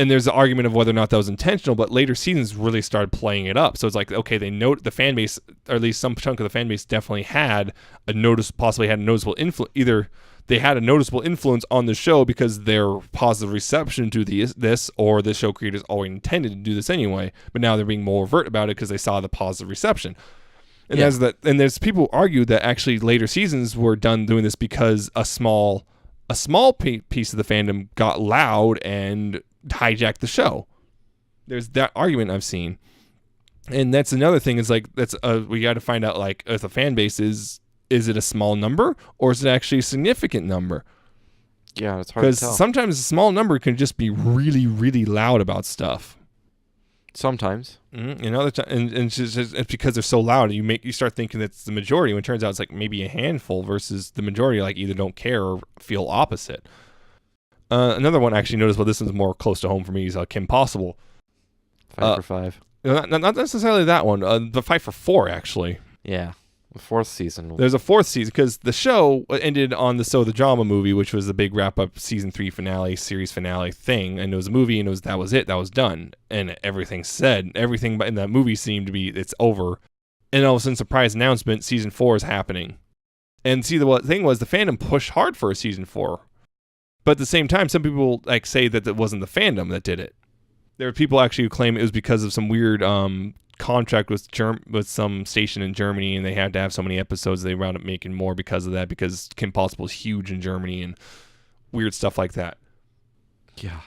there's the argument of whether or not that was intentional, but later seasons really started playing it up. So it's like, okay, they note the fan base, or at least some chunk of the fan base definitely had possibly had a noticeable influence. Either they had a noticeable influence on the show because their positive reception to this, or the show creators always intended to do this anyway, but now they're being more overt about it because they saw the positive reception. And there's people who argue that actually later seasons were done doing this because a small piece of the fandom got loud and hijacked the show. There's that argument I've seen. And that's another thing, is like, we got to find out, like, if the fan base is it a small number or is it actually a significant number? Yeah, it's hard to tell. Because sometimes a small number can just be really, really loud about stuff. Sometimes. Mm-hmm. And it's because they're so loud, you start thinking that's the majority, when it turns out it's like maybe a handful versus the majority, like, either don't care or feel opposite. Another one I actually noticed, but this one's more close to home for me, is Kim Possible. 5 for 5. Not necessarily that one. The 5 for 4, actually. Yeah. The 4th season. There's a 4th season, because the show ended on the So the Drama movie, which was the big wrap-up season 3 finale, series finale thing. And it was a movie, and that was it. That was done. And everything in that movie seemed to be, it's over. And all of a sudden, surprise announcement, season 4 is happening. And see, the thing was, the fandom pushed hard for a season 4. But at the same time, some people say that it wasn't the fandom that did it. There are people actually who claim it was because of some weird contract with some station in Germany, and they had to have so many episodes. They wound up making more because of that, because Kim Possible is huge in Germany and weird stuff like that. Yeah.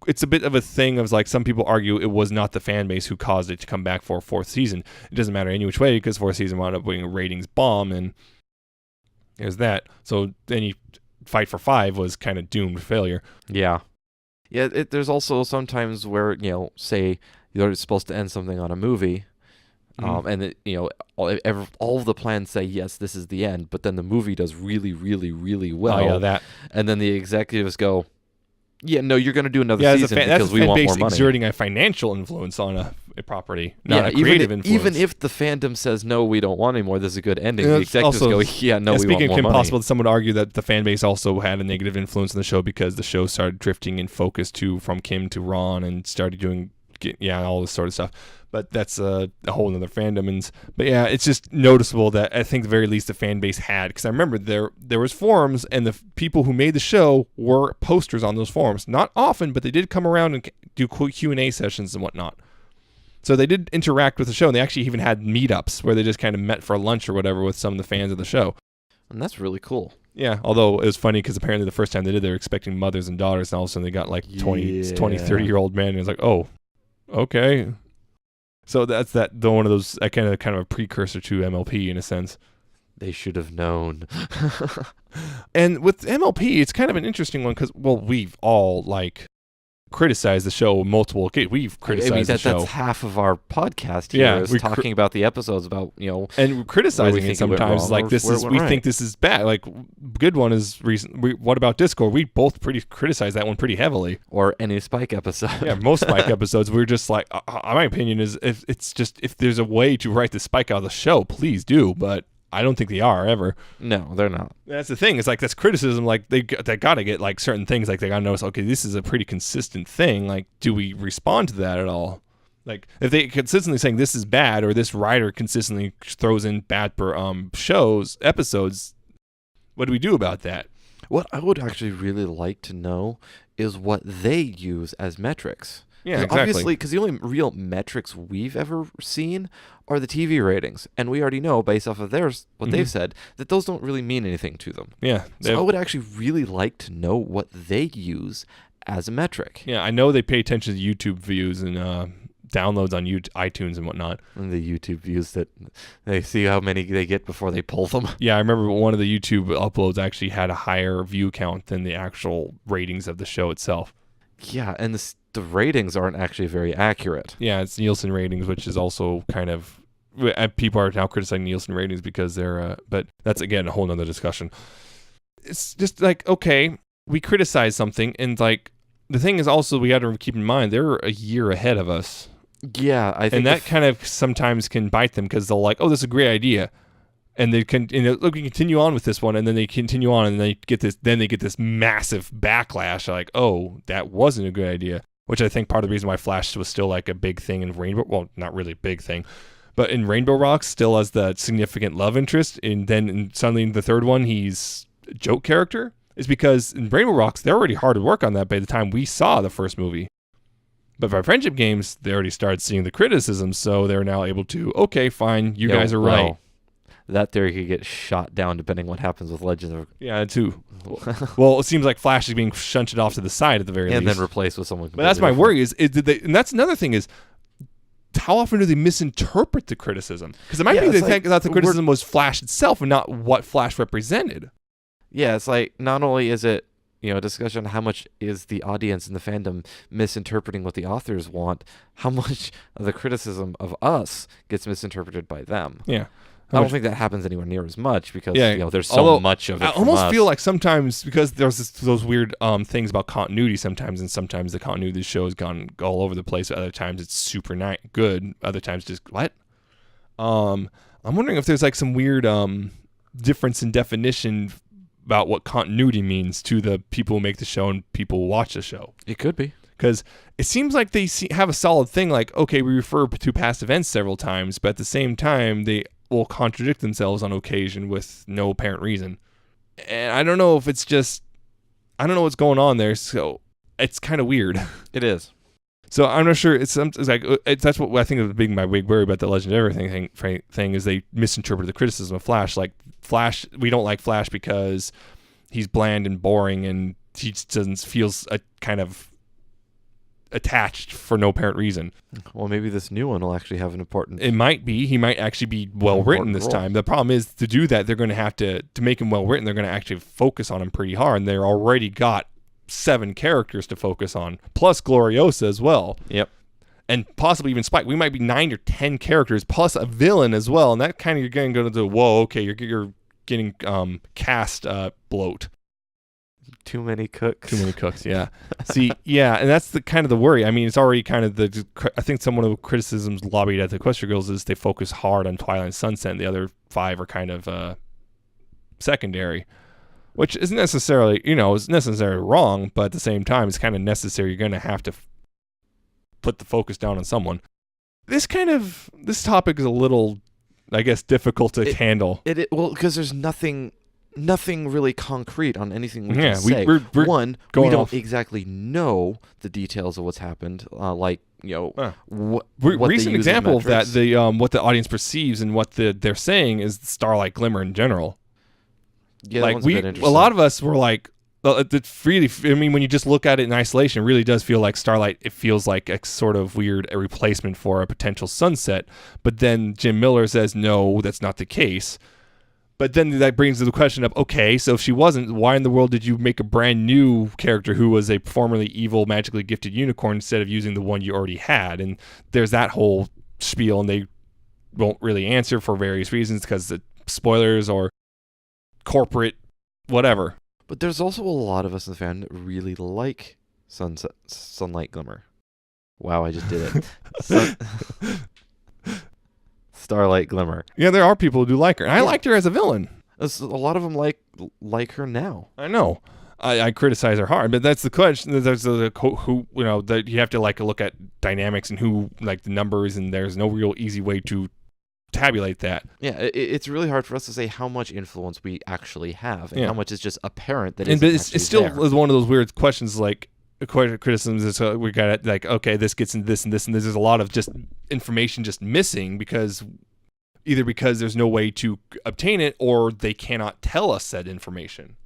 It's a bit of a thing of, like, some people argue it was not the fan base who caused it to come back for a 4th season. It doesn't matter any which way, because 4th season wound up being a ratings bomb, and there's that. So any Fight for 5 was kind of doomed to failure. Yeah. Yeah, there's also sometimes where, say you're supposed to end something on a movie, and all of the plans say, yes, this is the end, but then the movie does really, really, really well. Oh, yeah, that. And then the executives go, yeah, no, you're going to do another season because we want more money. Exerting a financial influence on a property, not a creative influence. Even if the fandom says, no, we don't want anymore, this is a good ending, the executives go, yeah, no, we want more money. Speaking of Kim Possible, someone would argue that the fan base also had a negative influence on the show because the show started drifting in focus from Kim to Ron, and started doing all this sort of stuff. But that's a whole other fandom. But yeah, it's just noticeable that I think at the very least the fan base had, because I remember there was forums, and the people who made the show were posters on those forums. Not often, but they did come around and do Q&A sessions and whatnot. So they did interact with the show, and they actually even had meetups where they just kind of met for lunch or whatever with some of the fans of the show. And that's really cool. Yeah, although it was funny because apparently the first time they did, they were expecting mothers and daughters, and all of a sudden they got like 20, 30-year-old men, and it's like, oh, okay. So that's one of those kind of a precursor to MLP in a sense. They should have known. And with MLP, it's kind of an interesting one because, well, we've all criticized the show multiple occasions. We've criticized the show. That's half of our podcast here, is talking about the episodes about, and criticizing it sometimes, like we think this is bad. Like, good one is recent. What about Discord? We both criticize that one pretty heavily. Or any Spike episode. Yeah, most Spike episodes, we're just like, my opinion is, if there's a way to write the Spike out of the show, please do, but I don't think they are ever. No, they're not. That's the thing. It's like, that's criticism. Like, they got to get like certain things. Like, they got to notice, okay, this is a pretty consistent thing. Like, do we respond to that at all? Like, if they consistently saying this is bad, or this writer consistently throws in bad per episodes, what do we do about that? What I would actually really like to know is what they use as metrics. Yeah, 'Cause exactly. Obviously, because the only real metrics we've ever seen are the TV ratings, and we already know based off of theirs what they've said that those don't really mean anything to them. Yeah. So I would actually really like to know what they use as a metric. Yeah, I know they pay attention to YouTube views and downloads on iTunes and whatnot. And the YouTube views that they see how many they get before they pull them. Yeah, I remember one of the YouTube uploads actually had a higher view count than the actual ratings of the show itself. Yeah, and the ratings aren't actually very accurate. Yeah, it's Nielsen ratings, which is also kind of... People are now criticizing Nielsen ratings because they're... but that's, again, a whole nother discussion. It's just like, okay, we criticize something, and like, the thing is also we got to keep in mind, they're a year ahead of us. Yeah, I think... And that kind of sometimes can bite them because they'll like, oh, this is a great idea. And they can, look, we continue on with this one, and then they continue on, and they get this massive backlash, like, oh, that wasn't a good idea. Which I think part of the reason why Flash was still like a big thing in Rainbow, well, not really a big thing, but in Rainbow Rocks still as the significant love interest, and then suddenly in the third one he's a joke character, is because in Rainbow Rocks they're already hard at work on that by the time we saw the first movie. But by Friendship Games, they already started seeing the criticism, so they're now able to, okay, fine, you guys are right. That theory could get shot down depending what happens with Legend of... Yeah, too. Well, it seems like Flash is being shunted off to the side at the very least. And then replaced with someone But that's my worry, is did they, and that's another thing, is how often do they misinterpret the criticism? Because it might be they think that the criticism was Flash itself and not what Flash represented. Yeah, it's like, not only is it, a discussion on how much is the audience and the fandom misinterpreting what the authors want, how much of the criticism of us gets misinterpreted by them. Yeah. I don't think that happens anywhere near as much because there's so much of it. I almost feel like sometimes, because there's those weird things about continuity sometimes, and sometimes the continuity of the show has gone all over the place. Other times it's super good. Other times just what? I'm wondering if there's like some weird difference in definition about what continuity means to the people who make the show and people who watch the show. It could be. Because it seems like they have a solid thing, like, okay, we refer to past events several times, but at the same time, they will contradict themselves on occasion with no apparent reason. And I don't know if it's just... I don't know what's going on there, so it's kind of weird. It is. So I'm not sure. It's like that's what I think is my big worry about the Legend of Everything thing is they misinterpret the criticism of Flash. Like, Flash, we don't like Flash because he's bland and boring, and he just feels kind of attached for no apparent reason. Well, maybe this new one will actually have an important... It might be. He might actually be well written this time. The problem is, to do that, they're going to have to make him well written, they're going to actually focus on him pretty hard, and they're already got 7 characters to focus on, plus Gloriosa as well. Yep. And possibly even Spike. We might be 9 or 10 characters, plus a villain as well, and that kind of, you're going to go, whoa, okay, you're getting cast bloat. Too many cooks. Too many cooks, yeah. See, yeah, and that's the kind of the worry. I mean, it's already kind of I think some of the criticisms lobbied at the Equestria Girls is they focus hard on Twilight and Sunset, and the other 5 are kind of secondary, which isn't necessarily, is necessarily wrong, but at the same time, it's kind of necessary. You're going to have to put the focus down on someone. This topic is a little, I guess, difficult to handle. Well, because there's nothing really concrete on anything we can say. We're we don't exactly know the details of what's happened. Recent example of that, what the audience perceives and what they're saying is Starlight Glimmer in general. Yeah, like a lot of us were like, it's really, I mean, when you just look at it in isolation, it really does feel like Starlight. It feels like a sort of weird replacement for a potential Sunset. But then Jim Miller says, no, that's not the case. But then that brings the question up, okay, so if she wasn't, why in the world did you make a brand new character who was a formerly evil, magically gifted unicorn instead of using the one you already had? And there's that whole spiel, and they won't really answer for various reasons because spoilers or corporate whatever. But there's also a lot of us in the fan that really like Sunlight Glimmer. Wow, I just did it. Starlight Glimmer. Yeah, there are people who do like her. And I liked her as a villain. A lot of them like her now. I know. I criticize her hard, but that's the question. There's who that you have to like look at dynamics and who like the numbers, and there's no real easy way to tabulate that. Yeah, it's really hard for us to say how much influence we actually have and how much is just apparent that but it's still there. One of those weird questions like criticisms is we got like, okay, this gets into this and this, and there's a lot of just information just missing because there's no way to obtain it or they cannot tell us said information.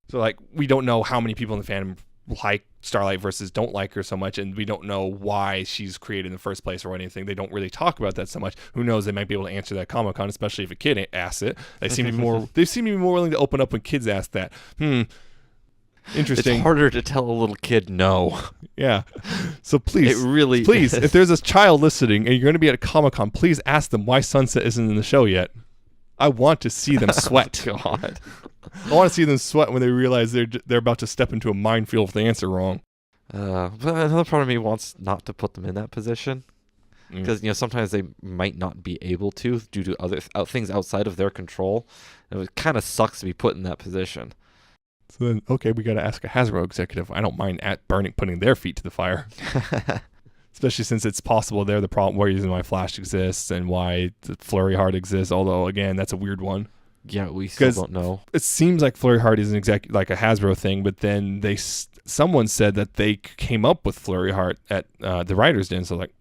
So like we don't know how many people in the fandom like Starlight versus don't like her so much, and we don't know why she's created in the first place or anything. They don't really talk about that so much. Who knows? They might be able to answer that at Comic-Con, especially if a kid asks it. They seem to be more willing to open up when kids ask that. Interesting. It's harder to tell a little kid no. Yeah. So please, please, if there's a child listening and you're going to be at a Comic-Con, please ask them why Sunset isn't in the show yet. I want to see them sweat. Oh, God. I want to see them sweat when they realize they're about to step into a minefield if they answer wrong. But another part of me wants not to put them in that position because sometimes they might not be able to due to other things outside of their control. And it kind of sucks to be put in that position. So then, okay, we got to ask a Hasbro executive. I don't mind putting their feet to the fire. Especially since it's possible they're the reason why Flash exists and why the Flurry Heart exists. Although, again, that's a weird one. Yeah, we still don't know. It seems like Flurry Heart is like a Hasbro thing, but then someone said that they came up with Flurry Heart at the writers' den. So like,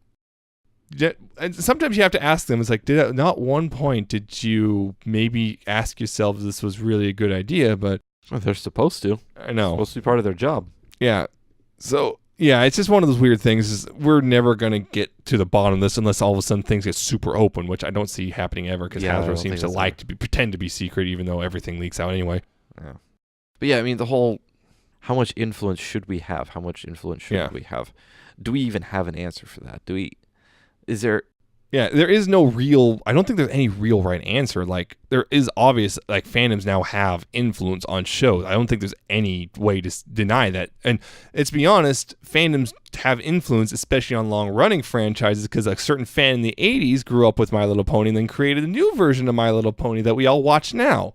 and sometimes you have to ask them. It's like, not one point did you maybe ask yourself if this was really a good idea? But they're supposed to. I know. It's supposed to be part of their job. Yeah. So. Yeah, it's just one of those weird things. We're never going to get to the bottom of this unless all of a sudden things get super open, which I don't see happening ever because Hasbro seems to like to pretend to be secret even though everything leaks out anyway. Yeah. But yeah, I mean, the whole how much influence should we have? How much influence should we have? Do we even have an answer for that? Is there... Yeah, there is no real... I don't think there's any real right answer. Like, there is obvious... Like, fandoms now have influence on shows. I don't think there's any way to deny that. And let's be honest, fandoms have influence, especially on long-running franchises, because a certain fan in the 80s grew up with My Little Pony and then created a new version of My Little Pony that we all watch now.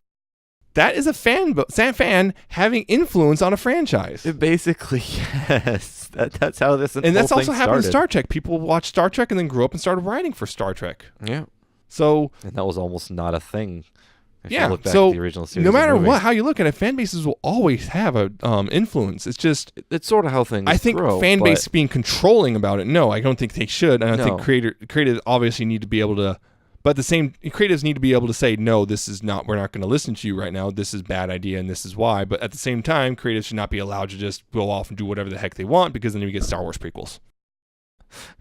That is a fan having influence on a franchise. Basically, yes. That's how this and that's also happened in started. Star Trek. People watched Star Trek and then grew up and started writing for Star Trek. Yeah. So and that was almost not a thing. If yeah. You look back so at the original series no matter how you look at it, fan bases will always have a influence. It's just it's sort of how things. I think grow, fan base being controlling about it. No, I don't think they should. And I think creators obviously need to be able to. But the same creatives need to be able to say, no, this is not, we're not going to listen to you right now. This is a bad idea and this is why. But at the same time, creatives should not be allowed to just go off and do whatever the heck they want because then you get Star Wars prequels.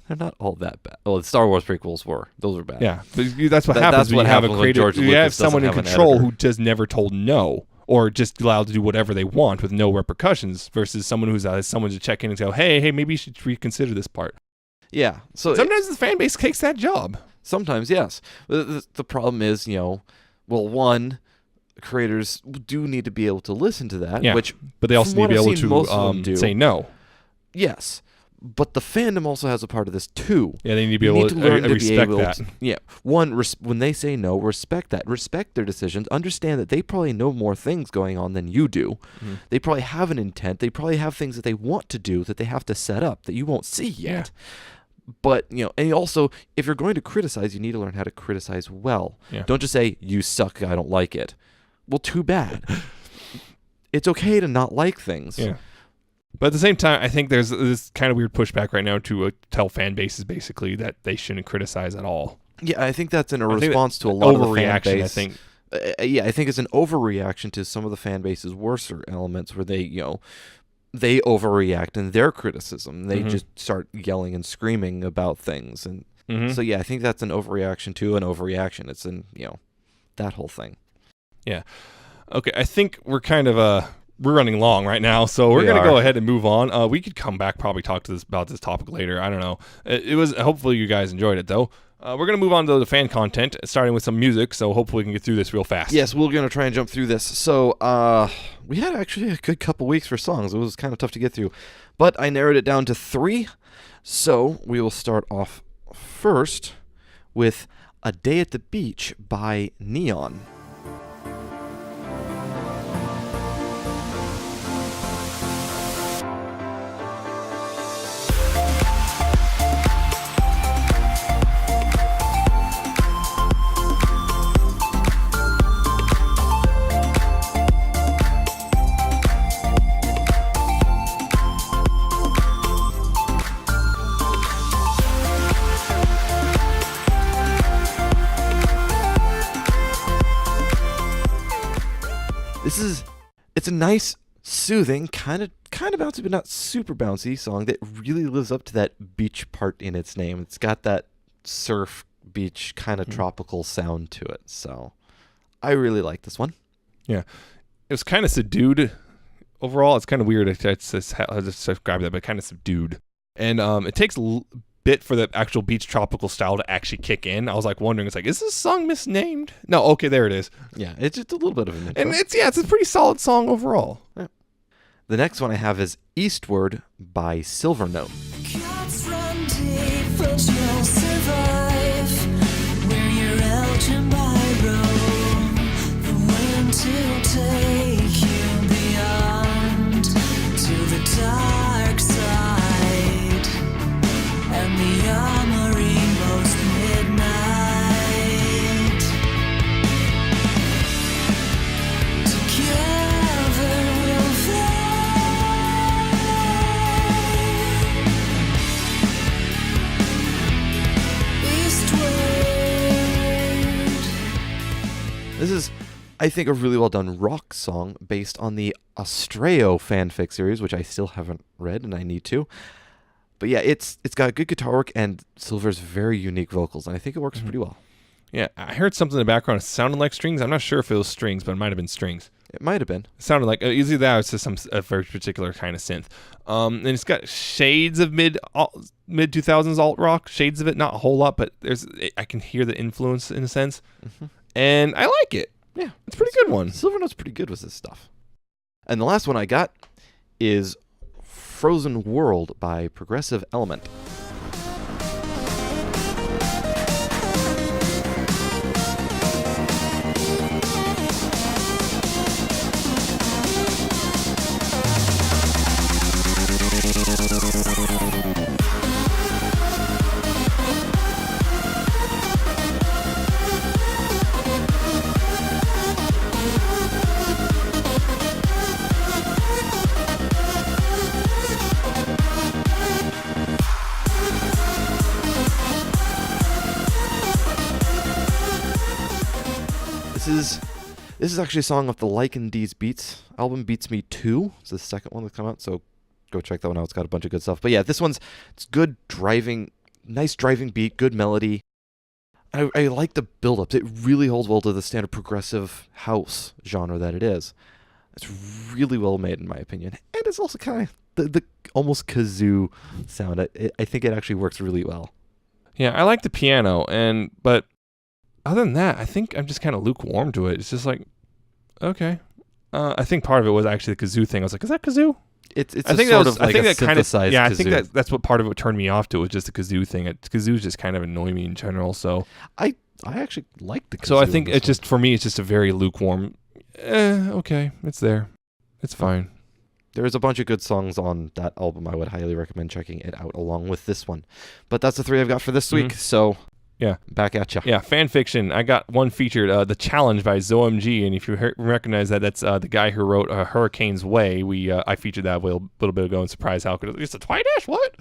They're not all that bad. Well, the Star Wars prequels were. Those were bad. Yeah, but that's what happens when you have a creative. You have someone in control who just never told no or just allowed to do whatever they want with no repercussions versus someone who's someone to check in and go, hey, maybe you should reconsider this part. Yeah. So sometimes the fan base takes that job. Sometimes, yes. The problem is, one, creators do need to be able to listen to that. Yeah, but they also need to be able to say no. Yes. But the fandom also has a part of this, too. Yeah, they need to be able to respect that. Yeah. One, when they say no, respect that. Respect their decisions. Understand that they probably know more things going on than you do. Mm-hmm. They probably have an intent. They probably have things that they want to do that they have to set up that you won't see yet. Yeah. But, and also, if you're going to criticize, you need to learn how to criticize well. Yeah. Don't just say, you suck, I don't like it. Well, too bad. It's okay to not like things. Yeah. But at the same time, I think there's this kind of weird pushback right now to tell fan bases, basically, that they shouldn't criticize at all. Yeah, I think that's in a response to a lot of the fan base. I think. I think it's an overreaction to some of the fan base's worser elements where they overreact in their criticism. They just start yelling and screaming about things. And so, yeah, I think that's an overreaction to an overreaction. It's that whole thing. Yeah. Okay, I think we're kind of we're running long right now, so we're going to go ahead and move on. We could come back, probably talk about this topic later. I don't know. It was hopefully you guys enjoyed it, though. We're going to move on to the fan content, starting with some music, so hopefully we can get through this real fast. Yes, we're going to try and jump through this. So, we had actually a good couple weeks for songs. It was kind of tough to get through, but I narrowed it down to 3. So, we will start off first with A Day at the Beach by Neon. It's a nice, soothing, kind of bouncy, but not super bouncy song that really lives up to that beach part in its name. It's got that surf beach kind of tropical sound to it. So I really like this one. Yeah. It was kind of subdued overall. It's kind of weird to describe that, but kind of subdued. And it takes a bit for the actual beach tropical style to actually kick in. I was like wondering, it's like, is this song misnamed? No, okay, there it is. Yeah, it's just a little bit of an intro. And it's a pretty solid song overall. Yeah. The next one I have is Eastward by Silvernote. Cats run deep, but you'll survive. Where you're Elgin by road, the wind to take you beyond to the dark side, and the armory most midnight. Together we'll This is, I think, a really well done rock song based on the Astraeo fanfic series, which I still haven't read and I need to. But yeah, it's got good guitar work and Silver's very unique vocals, and I think it works pretty well. Yeah, I heard something in the background. It sounded like strings. I'm not sure if it was strings, but it might have been strings. It might have been. It sounded like either that or it's just a very particular kind of synth. And it's got shades of mid 2000s alt rock, shades of it, not a whole lot, but I can hear the influence in a sense. Mm-hmm. And I like it. Yeah, it's a pretty good one. Silvernote's pretty good with this stuff. And the last one I got is Frozen World by Progressive Element. This is actually a song off the Lycan D's Beats album, Beats Me 2. It's the second one that's come out, so go check that one out. It's got a bunch of good stuff. But yeah, it's good driving, nice driving beat, good melody. I like the build-ups. It really holds well to the standard progressive house genre that it is. It's really well made, in my opinion. And it's also kind of the almost kazoo sound. I think it actually works really well. Yeah, I like the piano, but other than that, I think I'm just kind of lukewarm to it. It's just like, okay. I think part of it was actually the kazoo thing. I was like, is that kazoo? It's I think sort of like a synthesized yeah, kazoo. I think that's what part of what turned me off to it was just the kazoo thing. Kazoos just kind of annoy me in general. So I actually like the kazoo. So I think it's just, for me, it's just a very lukewarm, okay, it's there. It's fine. There's a bunch of good songs on that album. I would highly recommend checking it out along with this one. But that's the three I've got for this week. So yeah, back at you. Yeah, fan fiction. I got one featured, The Challenge by ZOMG, and if you recognize that, that's the guy who wrote Hurricane's Way. I featured that a little bit ago and surprised how could it's a Twidash? What?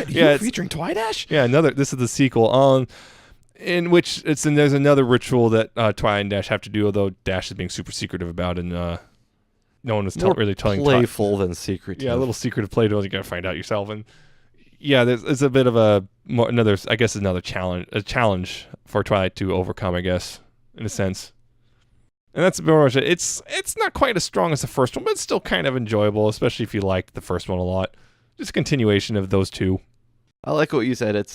You're featuring Twidash? Yeah, this is the sequel. In which there's another ritual that Twilight and Dash have to do, although Dash is being super secretive about, and no one was really telling. Playful than secretive. Yeah, a little secretive play to it. You got to find out yourself, and yeah, there's a bit of another challenge for Twilight to overcome, I guess, in a sense. And that's very much it. It's not quite as strong as the first one, but it's still kind of enjoyable, especially if you like the first one a lot. Just a continuation of those two. I like what you said.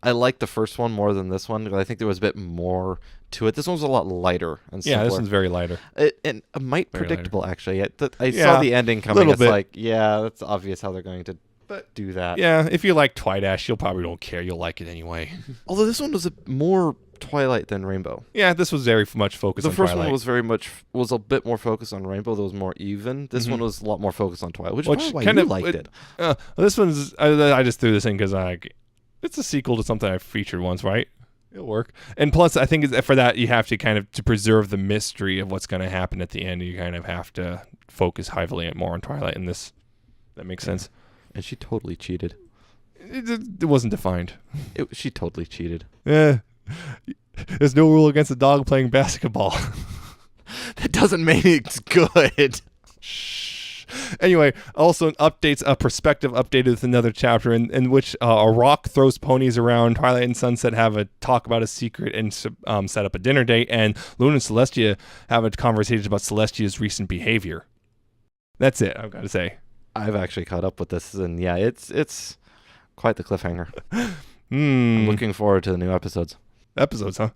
I like the first one more than this one, because I think there was a bit more to it. This one was a lot lighter and simpler. Yeah, this one's very lighter. And might very predictable, lighter. Actually. I saw saw the ending coming. It's bit. like, yeah, that's obvious how they're going to do that. Yeah, if you like Twidash, you'll probably don't care. You'll like it anyway. Although this one was more Twilight than Rainbow. Yeah, this was very much focused on Twilight. The first one was a bit more focused on Rainbow. That was more even. This one was a lot more focused on Twilight, which is why you liked it. This one's, I just threw this in because it's a sequel to something I featured once, right? It'll work. And plus, I think for that, you have to to preserve the mystery of what's going to happen at the end. You kind of have to focus heavily more on Twilight in this. That makes sense. And she totally cheated. It wasn't defined. She totally cheated. Yeah. There's no rule against a dog playing basketball. That doesn't mean it's good. Shh. Anyway, also updates, a perspective updated with another chapter in which a rock throws ponies around. Twilight and Sunset have a talk about a secret and set up a dinner date, and Luna and Celestia have a conversation about Celestia's recent behavior. That's it, I've got to say. I've actually caught up with this, and yeah, it's quite the cliffhanger. I'm looking forward to the new episodes. Episodes, huh?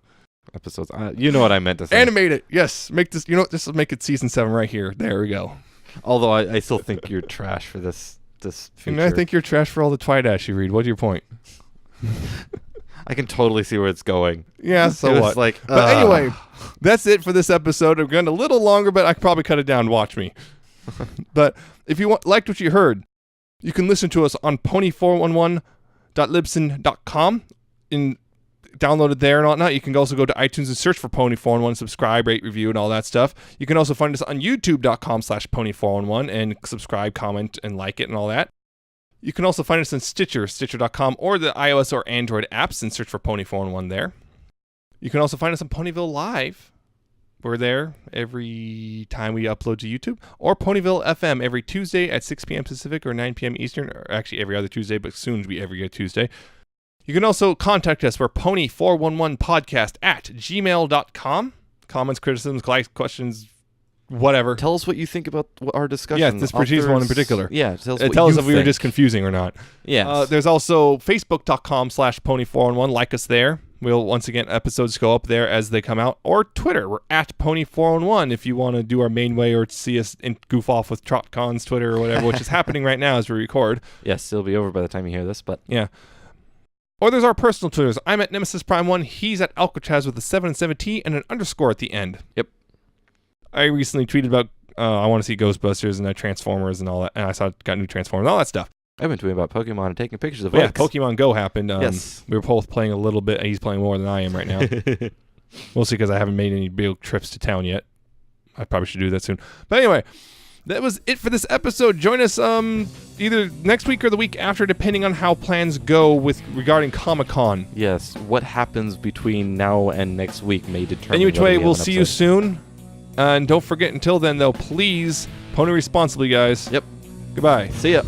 Episodes. You know what I meant to say. Animate it. Yes. Make this. You know what? Just make it season 7 right here. There we go. Although I still think you're trash for this feature. And I think you're trash for all the Twidash you read. What's your point? I can totally see where it's going. Yeah, so It was what? like, But anyway, that's it for this episode. We're going a little longer, but I could probably cut it down. Watch me. But if you liked what you heard, you can listen to us on pony411.libsyn.com. Download it there and whatnot. You can also go to iTunes and search for Pony411, subscribe, rate, review, and all that stuff. You can also find us on youtube.com/Pony411 and subscribe, comment, and like it and all that. You can also find us on Stitcher, stitcher.com, or the iOS or Android apps and search for Pony411 there. You can also find us on Ponyville Live. We're there every time we upload to YouTube. Or Ponyville FM every Tuesday at 6 p.m. Pacific or 9 p.m. Eastern. Or actually every other Tuesday, but soon to be every other Tuesday. You can also contact us for pony411podcast@gmail.com. Comments, criticisms, likes, questions, whatever. tell us what you think about our discussion. Yeah, this Portuguese one in particular. Yeah, tell us Tell us if we were just confusing or not. Yeah. There's also facebook.com/pony411. Like us there. We'll, once again, episodes go up there as they come out. Or Twitter. We're at Pony411 if you want to do our main way or see us goof off with TrotCon's Twitter or whatever, which is happening right now as we record. Yes, it'll be over by the time you hear this, but Yeah. Or there's our personal Twitters. I'm at Nemesis Prime 1. He's at Alcatraz with a 7 and 7T and an underscore at the end. Yep. I recently tweeted about I want to see Ghostbusters and Transformers and all that. And I saw it got new Transformers and all that stuff. I've been tweeting about Pokemon and taking pictures of But yeah, books. Pokemon Go happened. Yes. We were both playing a little bit. He's playing more than I am right now. Mostly because I haven't made any big trips to town yet. I probably should do that soon. But anyway, that was it for this episode. Join us either next week or the week after, depending on how plans go regarding Comic-Con. Yes, what happens between now and next week may determine. Any which whether way, we we'll have an see you episode. soon. And don't forget, until then, though, please pony responsibly, guys. Yep. Goodbye. See ya.